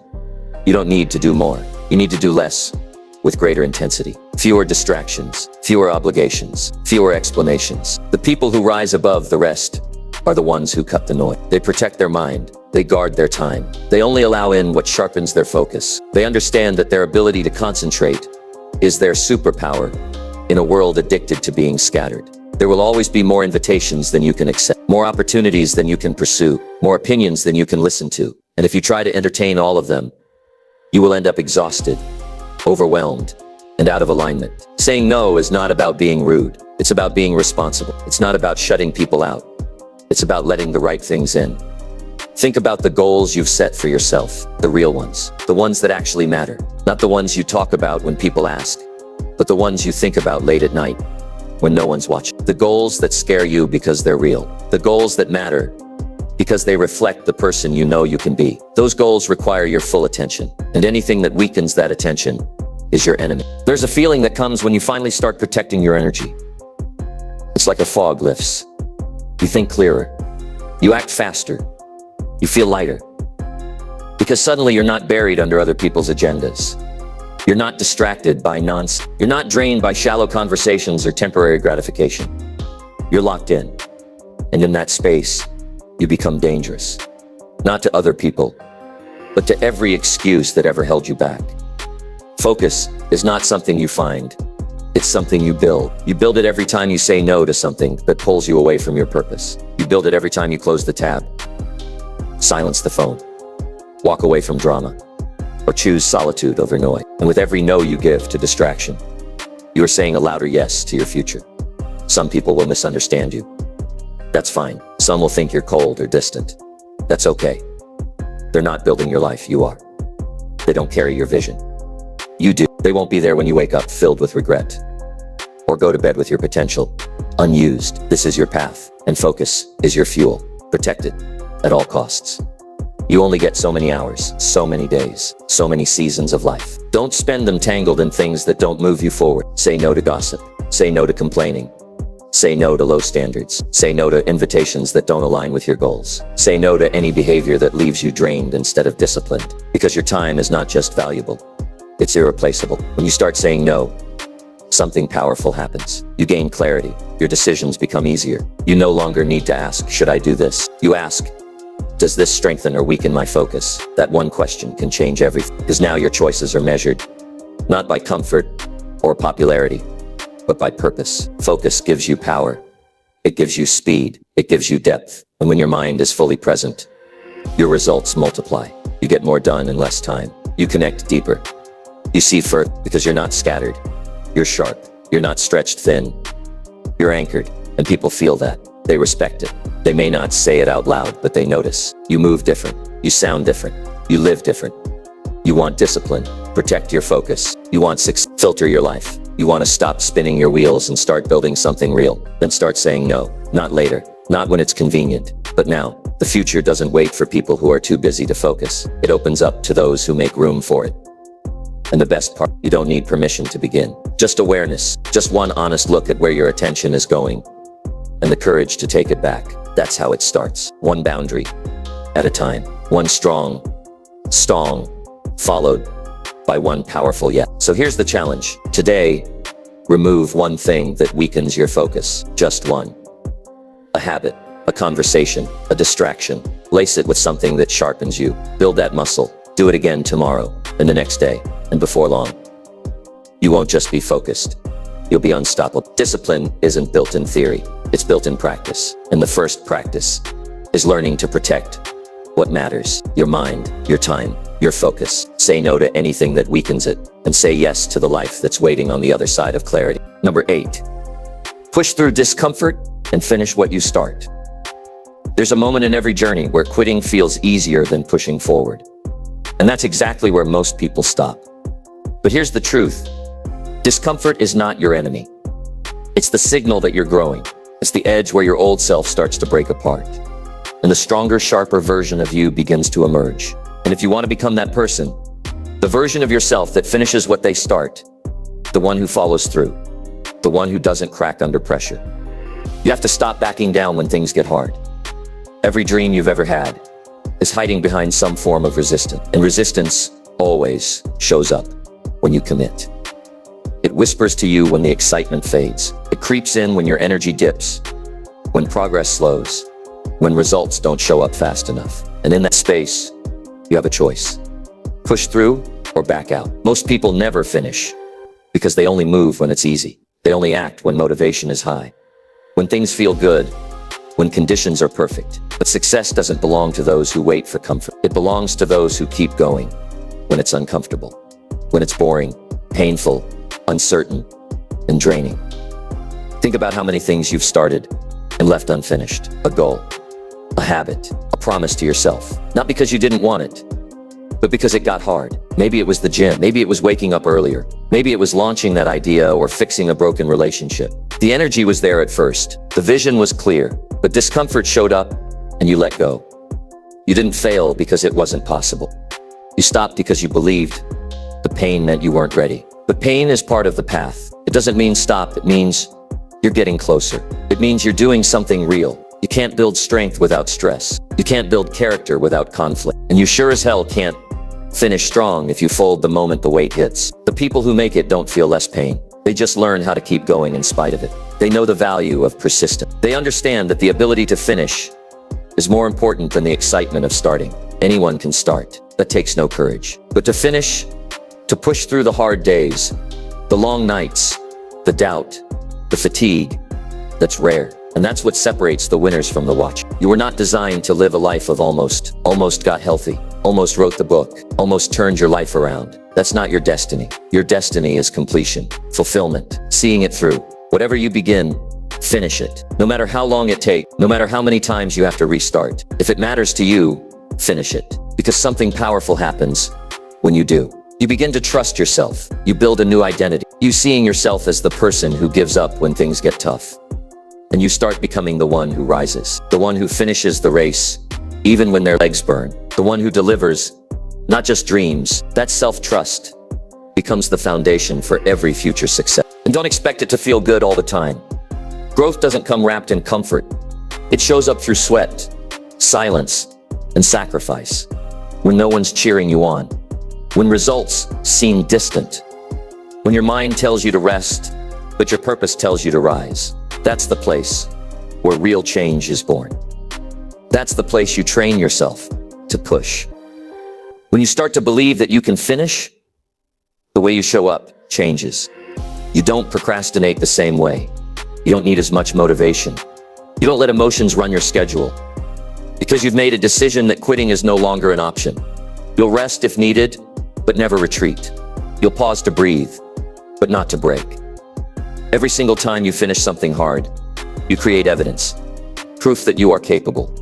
You don't need to do more. You need to do less with greater intensity. Fewer distractions, fewer obligations, fewer explanations. The people who rise above the rest are the ones who cut the noise. They protect their mind. They guard their time. They only allow in what sharpens their focus. They understand that their ability to concentrate is their superpower in a world addicted to being scattered. There will always be more invitations than you can accept, more opportunities than you can pursue, more opinions than you can listen to. And if you try to entertain all of them, you will end up exhausted, overwhelmed, and out of alignment. Saying no is not about being rude. It's about being responsible. It's not about shutting people out. It's about letting the right things in. Think about the goals you've set for yourself, the real ones, the ones that actually matter, not the ones you talk about when people ask, but the ones you think about late at night when no one's watching. The goals that scare you because they're real. The goals that matter because they reflect the person you know you can be. Those goals require your full attention, and anything that weakens that attention is your enemy. There's a feeling that comes when you finally start protecting your energy. It's like a fog lifts. You think clearer. You act faster. You feel lighter. Because suddenly you're not buried under other people's agendas. You're not distracted by nonsense. You're not drained by shallow conversations or temporary gratification. You're locked in. And in that space, you become dangerous. Not to other people, but to every excuse that ever held you back. Focus is not something you find. It's something you build. You build it every time you say no to something that pulls you away from your purpose. You build it every time you close the tab, silence the phone, walk away from drama, or choose solitude over noise. And with every no you give to distraction, you are saying a louder yes to your future. Some people will misunderstand you. That's fine. Some will think you're cold or distant. That's okay. They're not building your life, you are. They don't carry your vision. You do. They won't be there when you wake up filled with regret, or go to bed with your potential unused. This is your path, and focus is your fuel. Protect it at all costs. You only get so many hours, so many days, so many seasons of life. Don't spend them tangled in things that don't move you forward. Say no to gossip. Say no to complaining. Say no to low standards. Say no to invitations that don't align with your goals. Say no to any behavior that leaves you drained instead of disciplined. Because your time is not just valuable, it's irreplaceable. When you start saying no, something powerful happens. You gain clarity. Your decisions become easier. You no longer need to ask, should I do this? You ask, does this strengthen or weaken my focus? That one question can change everything. Because now your choices are measured, not by comfort or popularity, but by purpose. Focus gives you power. It gives you speed. It gives you depth. And when your mind is fully present, your results multiply. You get more done in less time. You connect deeper. You see further because you're not scattered. You're sharp. You're not stretched thin. You're anchored, and people feel that. They respect it. They may not say it out loud, but they notice. You move different. You sound different. You live different. You want discipline. Protect your focus. You want success. Filter your life. You want to stop spinning your wheels and start building something real. Then start saying no. Not later. Not when it's convenient, but now. The future doesn't wait for people who are too busy to focus. It opens up to those who make room for it. And the best part, you don't need permission to begin. Just awareness. Just one honest look at where your attention is going. And the courage to take it back. That's how it starts. One boundary at a time. One strong, followed by one powerful yes. So here's the challenge. Today, remove one thing that weakens your focus. Just one. A habit, a conversation, a distraction. Lace it with something that sharpens you. Build that muscle. Do it again tomorrow, and the next day, and before long. You won't just be focused. You'll be unstoppable. Discipline isn't built in theory. It's built in practice. And the first practice is learning to protect what matters. Your mind, your time, your focus. Say no to anything that weakens it, and say yes to the life that's waiting on the other side of clarity. Number 8, push through discomfort and finish what you start. There's a moment in every journey where quitting feels easier than pushing forward. And that's exactly where most people stop. But here's the truth. Discomfort is not your enemy. It's the signal that you're growing. It's the edge where your old self starts to break apart, and the stronger, sharper version of you begins to emerge. And if you want to become that person, the version of yourself that finishes what they start, the one who follows through, the one who doesn't crack under pressure, you have to stop backing down when things get hard. Every dream you've ever had is hiding behind some form of resistance, and resistance always shows up when you commit. It whispers to you when the excitement fades. It creeps in when your energy dips, when progress slows, when results don't show up fast enough. And in that space, you have a choice. Push through or back out. Most people never finish because they only move when it's easy. They only act when motivation is high, when things feel good, when conditions are perfect. But success doesn't belong to those who wait for comfort. It belongs to those who keep going when it's uncomfortable, when it's boring, painful, uncertain, and draining. Think about how many things you've started and left unfinished. A goal, a habit, a promise to yourself. Not because you didn't want it, but because it got hard. Maybe it was the gym. Maybe it was waking up earlier. Maybe it was launching that idea or fixing a broken relationship. The energy was there at first. The vision was clear, but discomfort showed up and you let go. You didn't fail because it wasn't possible. You stopped because you believed the pain meant you weren't ready. But pain is part of the path. It doesn't mean stop. It means you're getting closer. It means you're doing something real. You can't build strength without stress. You can't build character without conflict. And you sure as hell can't finish strong if you fold the moment the weight hits. The people who make it don't feel less pain. They just learn how to keep going in spite of it. They know the value of persistence. They understand that the ability to finish is more important than the excitement of starting. Anyone can start. That takes no courage. But to finish, to push through the hard days, the long nights, the doubt, the fatigue, that's rare. And that's what separates the winners from the watchers. You were not designed to live a life of almost got healthy, almost wrote the book, almost turned your life around. That's not your destiny. Your destiny is completion, fulfillment, seeing it through. Whatever you begin, finish it. No matter how long it takes, no matter how many times you have to restart. If it matters to you, finish it. Because something powerful happens when you do. You begin to trust yourself. You build a new identity. You seeing yourself as the person who gives up when things get tough. And you start becoming the one who rises, the one who finishes the race, even when their legs burn, the one who delivers, not just dreams. That self-trust becomes the foundation for every future success. And don't expect it to feel good all the time. Growth doesn't come wrapped in comfort. It shows up through sweat, silence, and sacrifice. When no one's cheering you on. When results seem distant. When your mind tells you to rest, but your purpose tells you to rise. That's the place where real change is born. That's the place you train yourself to push. When you start to believe that you can finish, the way you show up changes. You don't procrastinate the same way. You don't need as much motivation. You don't let emotions run your schedule. Because you've made a decision that quitting is no longer an option. You'll rest if needed, but never retreat. You'll pause to breathe, but not to break. Every single time you finish something hard, you create evidence, proof that you are capable.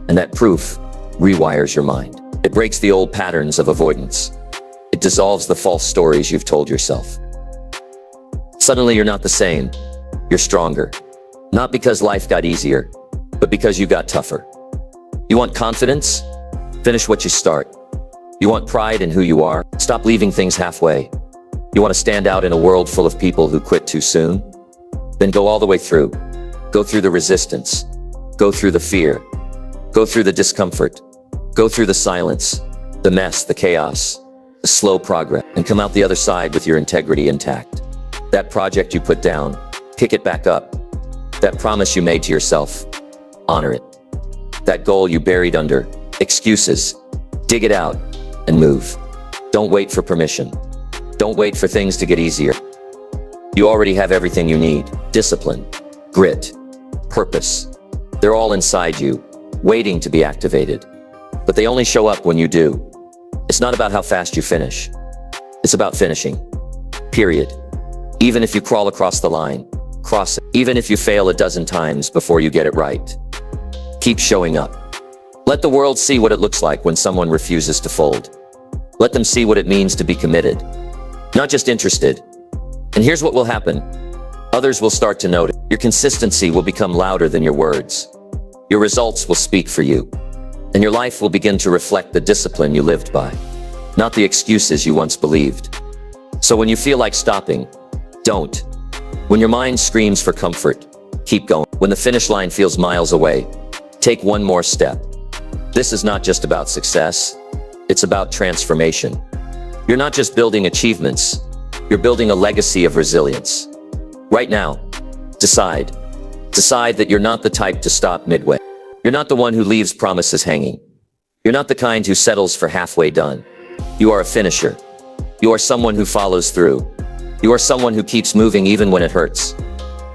And that proof rewires your mind. It breaks the old patterns of avoidance. It dissolves the false stories you've told yourself. Suddenly you're not the same. You're stronger. Not because life got easier, but because you got tougher. You want confidence? Finish what you start. You want pride in who you are? Stop leaving things halfway. You want to stand out in a world full of people who quit too soon? Then go all the way through. Go through the resistance. Go through the fear. Go through the discomfort. Go through the silence, the mess, the chaos, the slow progress, and come out the other side with your integrity intact. That project you put down, pick it back up. That promise you made to yourself, honor it. that goal you buried under excuses. Dig it out and move. Don't wait for permission. Don't wait for things to get easier. You already have everything you need. Discipline, grit, purpose. They're all inside you, waiting to be activated. But they only show up when you do. It's not about how fast you finish. It's about finishing. Period. Even if you crawl across the line, cross it. Even if you fail a dozen times before you get it right. Keep showing up. Let the world see what it looks like when someone refuses to fold. Let them see what it means to be committed, not just interested. And here's what will happen. Others will start to notice. Your consistency will become louder than your words. Your results will speak for you. And your life will begin to reflect the discipline you lived by, not the excuses you once believed. So when you feel like stopping, don't. When your mind screams for comfort, keep going. When the finish line feels miles away, take one more step. This is not just about success. It's about transformation. You're not just building achievements. You're building a legacy of resilience. Right now, decide. Decide that you're not the type to stop midway. You're not the one who leaves promises hanging. You're not the kind who settles for halfway done. You are a finisher. You are someone who follows through. You are someone who keeps moving even when it hurts.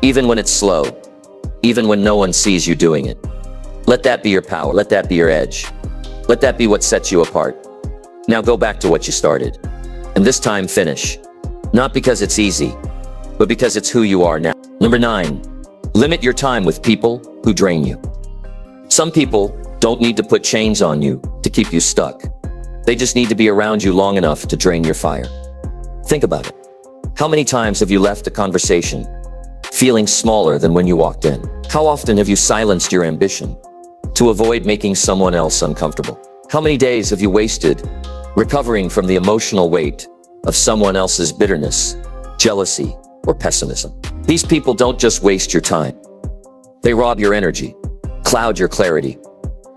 Even when it's slow. Even when no one sees you doing it. Let that be your power. Let that be your edge. Let that be what sets you apart. Now go back to what you started. And this time finish. Not because it's easy, but because it's who you are now. Number 9, limit your time with people who drain you. Some people don't need to put chains on you to keep you stuck. They just need to be around you long enough to drain your fire. Think about it. How many times have you left a conversation feeling smaller than when you walked in? How often have you silenced your ambition to avoid making someone else uncomfortable? How many days have you wasted recovering from the emotional weight of someone else's bitterness, jealousy, or pessimism? These people don't just waste your time. They rob your energy, cloud your clarity,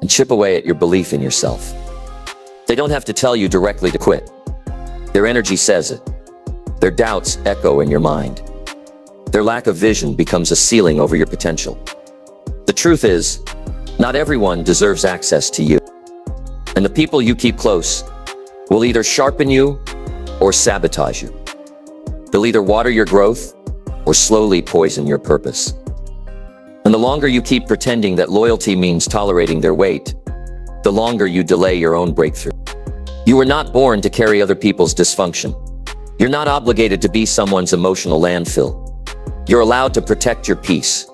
and chip away at your belief in yourself. They don't have to tell you directly to quit. Their energy says it. Their doubts echo in your mind. Their lack of vision becomes a ceiling over your potential. The truth is, not everyone deserves access to you. And the people you keep close will either sharpen you or sabotage you. They'll either water your growth or slowly poison your purpose. And the longer you keep pretending that loyalty means tolerating their weight, the longer you delay your own breakthrough. You were not born to carry other people's dysfunction. You're not obligated to be someone's emotional landfill. You're allowed to protect your peace.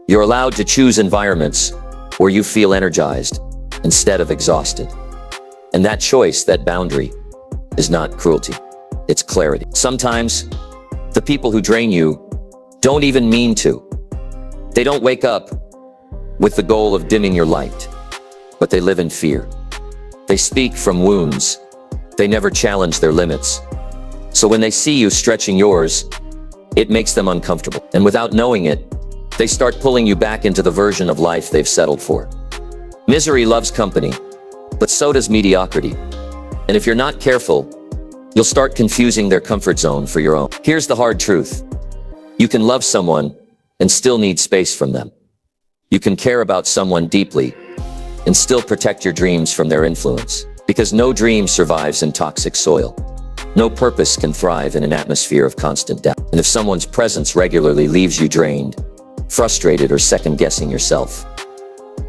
You're allowed to choose environments where you feel energized instead of exhausted. And that choice, that boundary, is not cruelty. It's clarity. Sometimes, the people who drain you don't even mean to. They don't wake up with the goal of dimming your light, but they live in fear. They speak from wounds. They never challenge their limits. So when they see you stretching yours, it makes them uncomfortable. And without knowing it, they start pulling you back into the version of life they've settled for. Misery loves company, but so does mediocrity. And if you're not careful, you'll start confusing their comfort zone for your own. Here's the hard truth. You can love someone and still need space from them. You can care about someone deeply and still protect your dreams from their influence. Because no dream survives in toxic soil. No purpose can thrive in an atmosphere of constant doubt. And if someone's presence regularly leaves you drained, frustrated, or second-guessing yourself,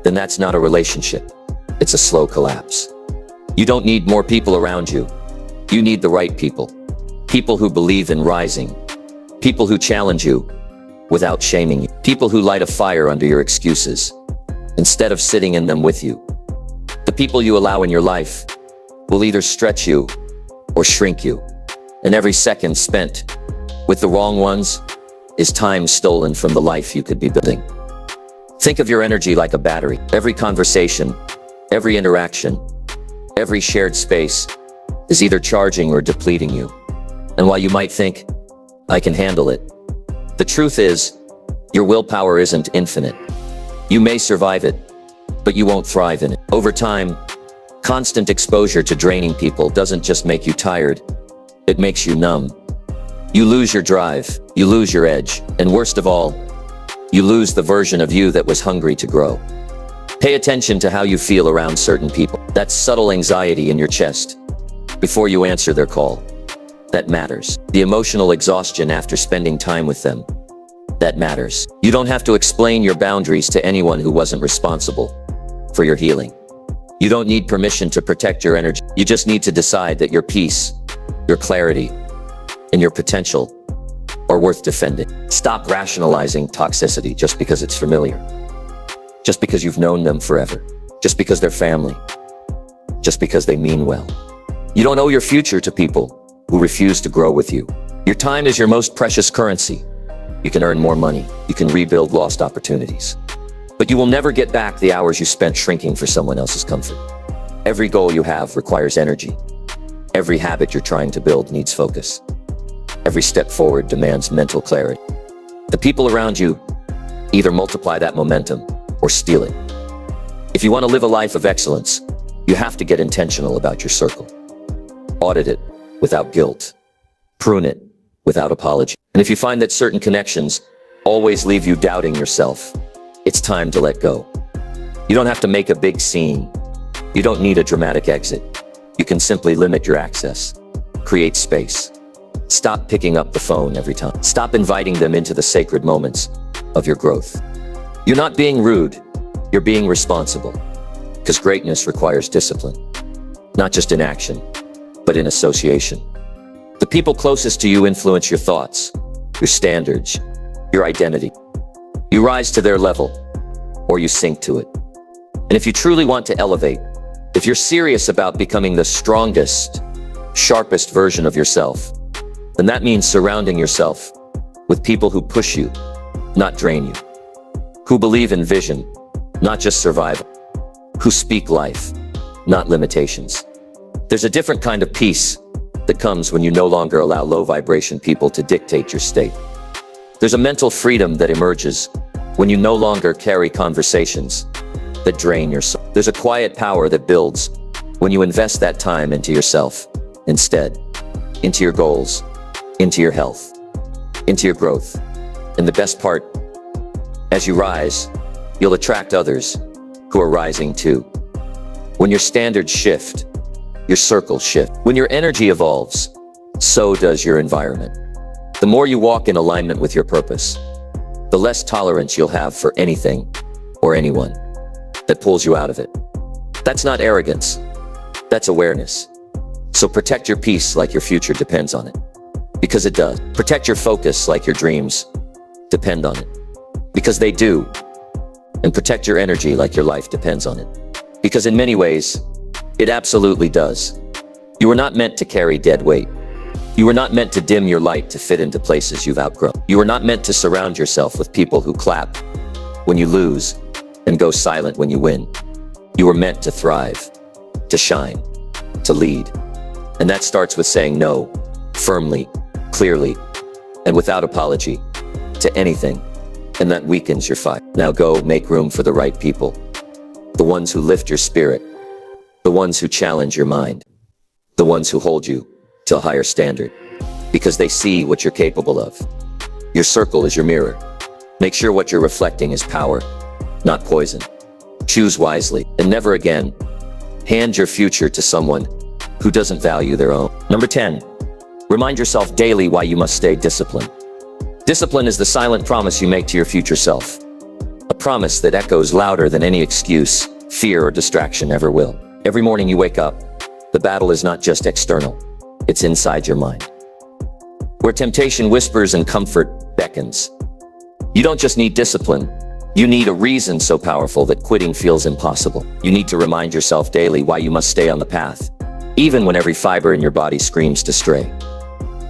then that's not a relationship. It's a slow collapse. You don't need more people around you. You need the right people. People who believe in rising. People who challenge you without shaming you. People who light a fire under your excuses instead of sitting in them with you. The people you allow in your life will either stretch you or shrink you. And every second spent with the wrong ones is time stolen from the life you could be building. Think of your energy like a battery. Every conversation, every interaction, every shared space is either charging or depleting you. And while you might think, I can handle it, the truth is, your willpower isn't infinite. You may survive it, but you won't thrive in it. Over time, constant exposure to draining people doesn't just make you tired, it makes you numb. You lose your drive, you lose your edge, and worst of all, you lose the version of you that was hungry to grow. Pay attention to how you feel around certain people. That subtle anxiety in your chest before you answer their call. That matters. The emotional exhaustion after spending time with them. That matters. You don't have to explain your boundaries to anyone who wasn't responsible for your healing. You don't need permission to protect your energy. You just need to decide that your peace, your clarity, and your potential are worth defending. Stop rationalizing toxicity just because it's familiar. Just because you've known them forever. Just because they're family. Just because they mean well. You don't owe your future to people who refuse to grow with you. Your time is your most precious currency. You can earn more money. You can rebuild lost opportunities. But you will never get back the hours you spent shrinking for someone else's comfort. Every goal you have requires energy. Every habit you're trying to build needs focus. Every step forward demands mental clarity. The people around you either multiply that momentum or steal it. If you want to live a life of excellence, you have to get intentional about your circle. Audit it without guilt. Prune it without apology. And if you find that certain connections always leave you doubting yourself, it's time to let go. You don't have to make a big scene. You don't need a dramatic exit. You can simply limit your access. Create space. Stop picking up the phone every time. Stop inviting them into the sacred moments of your growth. You're not being rude. You're being responsible. Because greatness requires discipline. Not just in action, but in association. The people closest to you influence your thoughts, your standards, your identity. You rise to their level, or you sink to it. And if you truly want to elevate, if you're serious about becoming the strongest, sharpest version of yourself, then that means surrounding yourself with people who push you, not drain you. Who believe in vision, not just survival. Who speak life, not limitations. There's a different kind of peace that comes when you no longer allow low vibration people to dictate your state. There's a mental freedom that emerges when you no longer carry conversations that drain your soul. There's a quiet power that builds when you invest that time into yourself instead, into your goals, into your health, into your growth. And the best part, as you rise, you'll attract others who are rising too. When your standards shift, your circles shift. When your energy evolves, so does your environment. The more you walk in alignment with your purpose, the less tolerance you'll have for anything or anyone that pulls you out of it. That's not arrogance. That's awareness. So protect your peace like your future depends on it. Because it does. Protect your focus like your dreams depend on it. Because they do. And protect your energy like your life depends on it. Because in many ways, it absolutely does. You were not meant to carry dead weight. You were not meant to dim your light to fit into places you've outgrown. You were not meant to surround yourself with people who clap when you lose and go silent when you win. You were meant to thrive, to shine, to lead. And that starts with saying no, firmly, clearly, and without apology, to anything. And that weakens your fight. Now go make room for the right people. The ones who lift your spirit. The ones who challenge your mind. The ones who hold you to a higher standard. Because they see what you're capable of. Your circle is your mirror. Make sure what you're reflecting is power, not poison. Choose wisely, and never again hand your future to someone who doesn't value their own. Number 10, remind yourself daily why you must stay disciplined. Discipline is the silent promise you make to your future self. A promise that echoes louder than any excuse, fear, or distraction ever will. Every morning you wake up, the battle is not just external, it's inside your mind. Where temptation whispers and comfort beckons. You don't just need discipline, you need a reason so powerful that quitting feels impossible. You need to remind yourself daily why you must stay on the path, even when every fiber in your body screams to stray.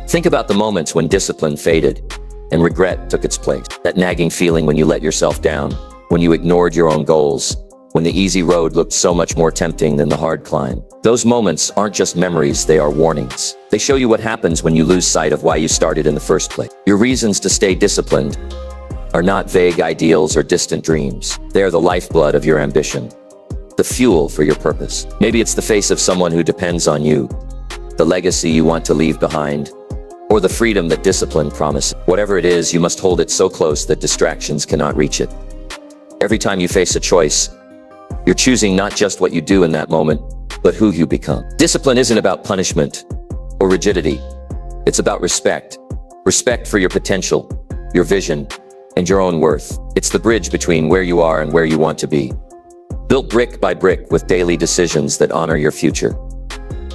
Think about the moments when discipline faded and regret took its place. That nagging feeling when you let yourself down, when you ignored your own goals, when the easy road looked so much more tempting than the hard climb. Those moments aren't just memories, they are warnings. They show you what happens when you lose sight of why you started in the first place. Your reasons to stay disciplined are not vague ideals or distant dreams. They are the lifeblood of your ambition, the fuel for your purpose. Maybe it's the face of someone who depends on you, the legacy you want to leave behind, or the freedom that discipline promises. Whatever it is, you must hold it so close that distractions cannot reach it. Every time you face a choice, You're choosing not just what you do in that moment, but who you become. Discipline isn't about punishment or rigidity. It's about respect. Respect for your potential, your vision, and your own worth. It's the bridge between where you are and where you want to be. Built brick by brick with daily decisions that honor your future.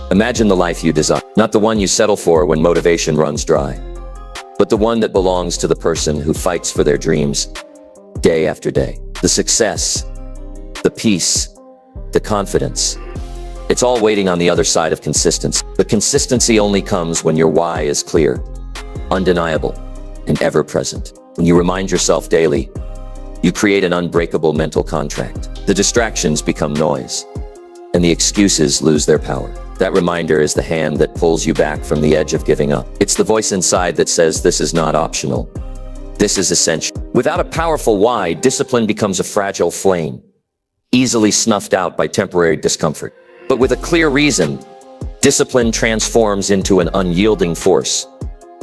Imagine the life you desire, not the one you settle for when motivation runs dry, but the one that belongs to the person who fights for their dreams day after day. The success, the peace, the confidence. It's all waiting on the other side of consistency. But consistency only comes when your why is clear, undeniable, and ever present. When you remind yourself daily, you create an unbreakable mental contract. The distractions become noise, and the excuses lose their power. That reminder is the hand that pulls you back from the edge of giving up. It's the voice inside that says this is not optional. This is essential. Without a powerful why, discipline becomes a fragile flame, easily snuffed out by temporary discomfort. But with a clear reason, discipline transforms into an unyielding force,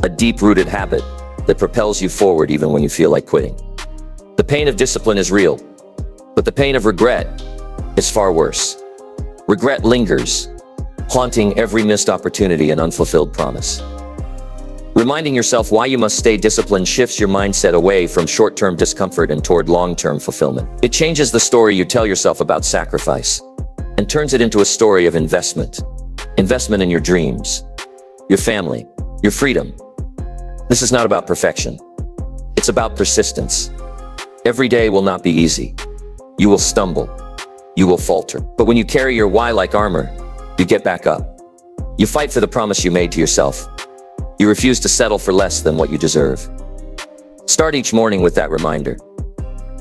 a deep-rooted habit that propels you forward even when you feel like quitting. The pain of discipline is real, but the pain of regret is far worse. Regret lingers, haunting every missed opportunity and unfulfilled promise. Reminding yourself why you must stay disciplined shifts your mindset away from short-term discomfort and toward long-term fulfillment. It changes the story you tell yourself about sacrifice and turns it into a story of investment. Investment in your dreams, your family, your freedom. This is not about perfection. It's about persistence. Every day will not be easy. You will stumble. You will falter. But when you carry your why like armor, you get back up. You fight for the promise you made to yourself. You refuse to settle for less than what you deserve. Start each morning with that reminder.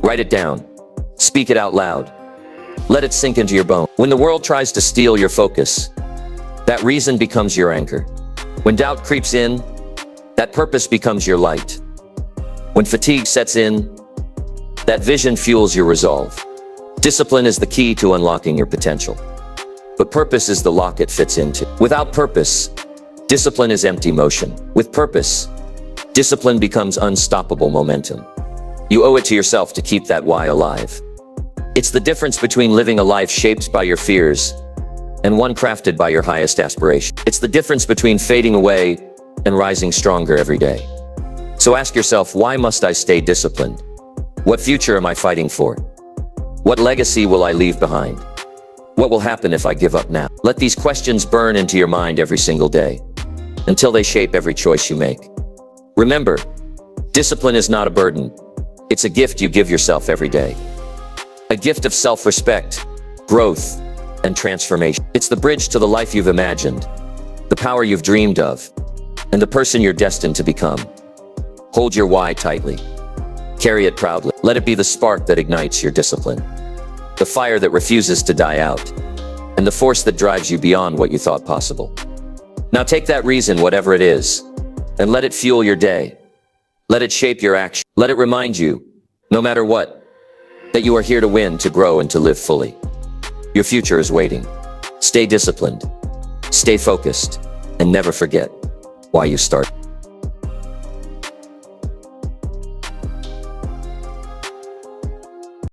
Write it down. Speak it out loud. Let it sink into your bones. When the world tries to steal your focus, that reason becomes your anchor. When doubt creeps in, that purpose becomes your light. When fatigue sets in, that vision fuels your resolve. Discipline is the key to unlocking your potential, but purpose is the lock it fits into. Without purpose, discipline is empty motion. With purpose, discipline becomes unstoppable momentum. You owe it to yourself to keep that why alive. It's the difference between living a life shaped by your fears and one crafted by your highest aspiration. It's the difference between fading away and rising stronger every day. So ask yourself, why must I stay disciplined? What future am I fighting for? What legacy will I leave behind? What will happen if I give up now? Let these questions burn into your mind every single day, until they shape every choice you make. Remember, discipline is not a burden. It's a gift you give yourself every day. A gift of self-respect, growth, and transformation. It's the bridge to the life you've imagined, the power you've dreamed of, and the person you're destined to become. Hold your why tightly. Carry it proudly. Let it be the spark that ignites your discipline, the fire that refuses to die out, and the force that drives you beyond what you thought possible. Now take that reason, whatever it is, and let it fuel your day. Let it shape your action. Let it remind you, no matter what, that you are here to win, to grow, and to live fully. Your future is waiting. Stay disciplined, stay focused, and never forget why you started.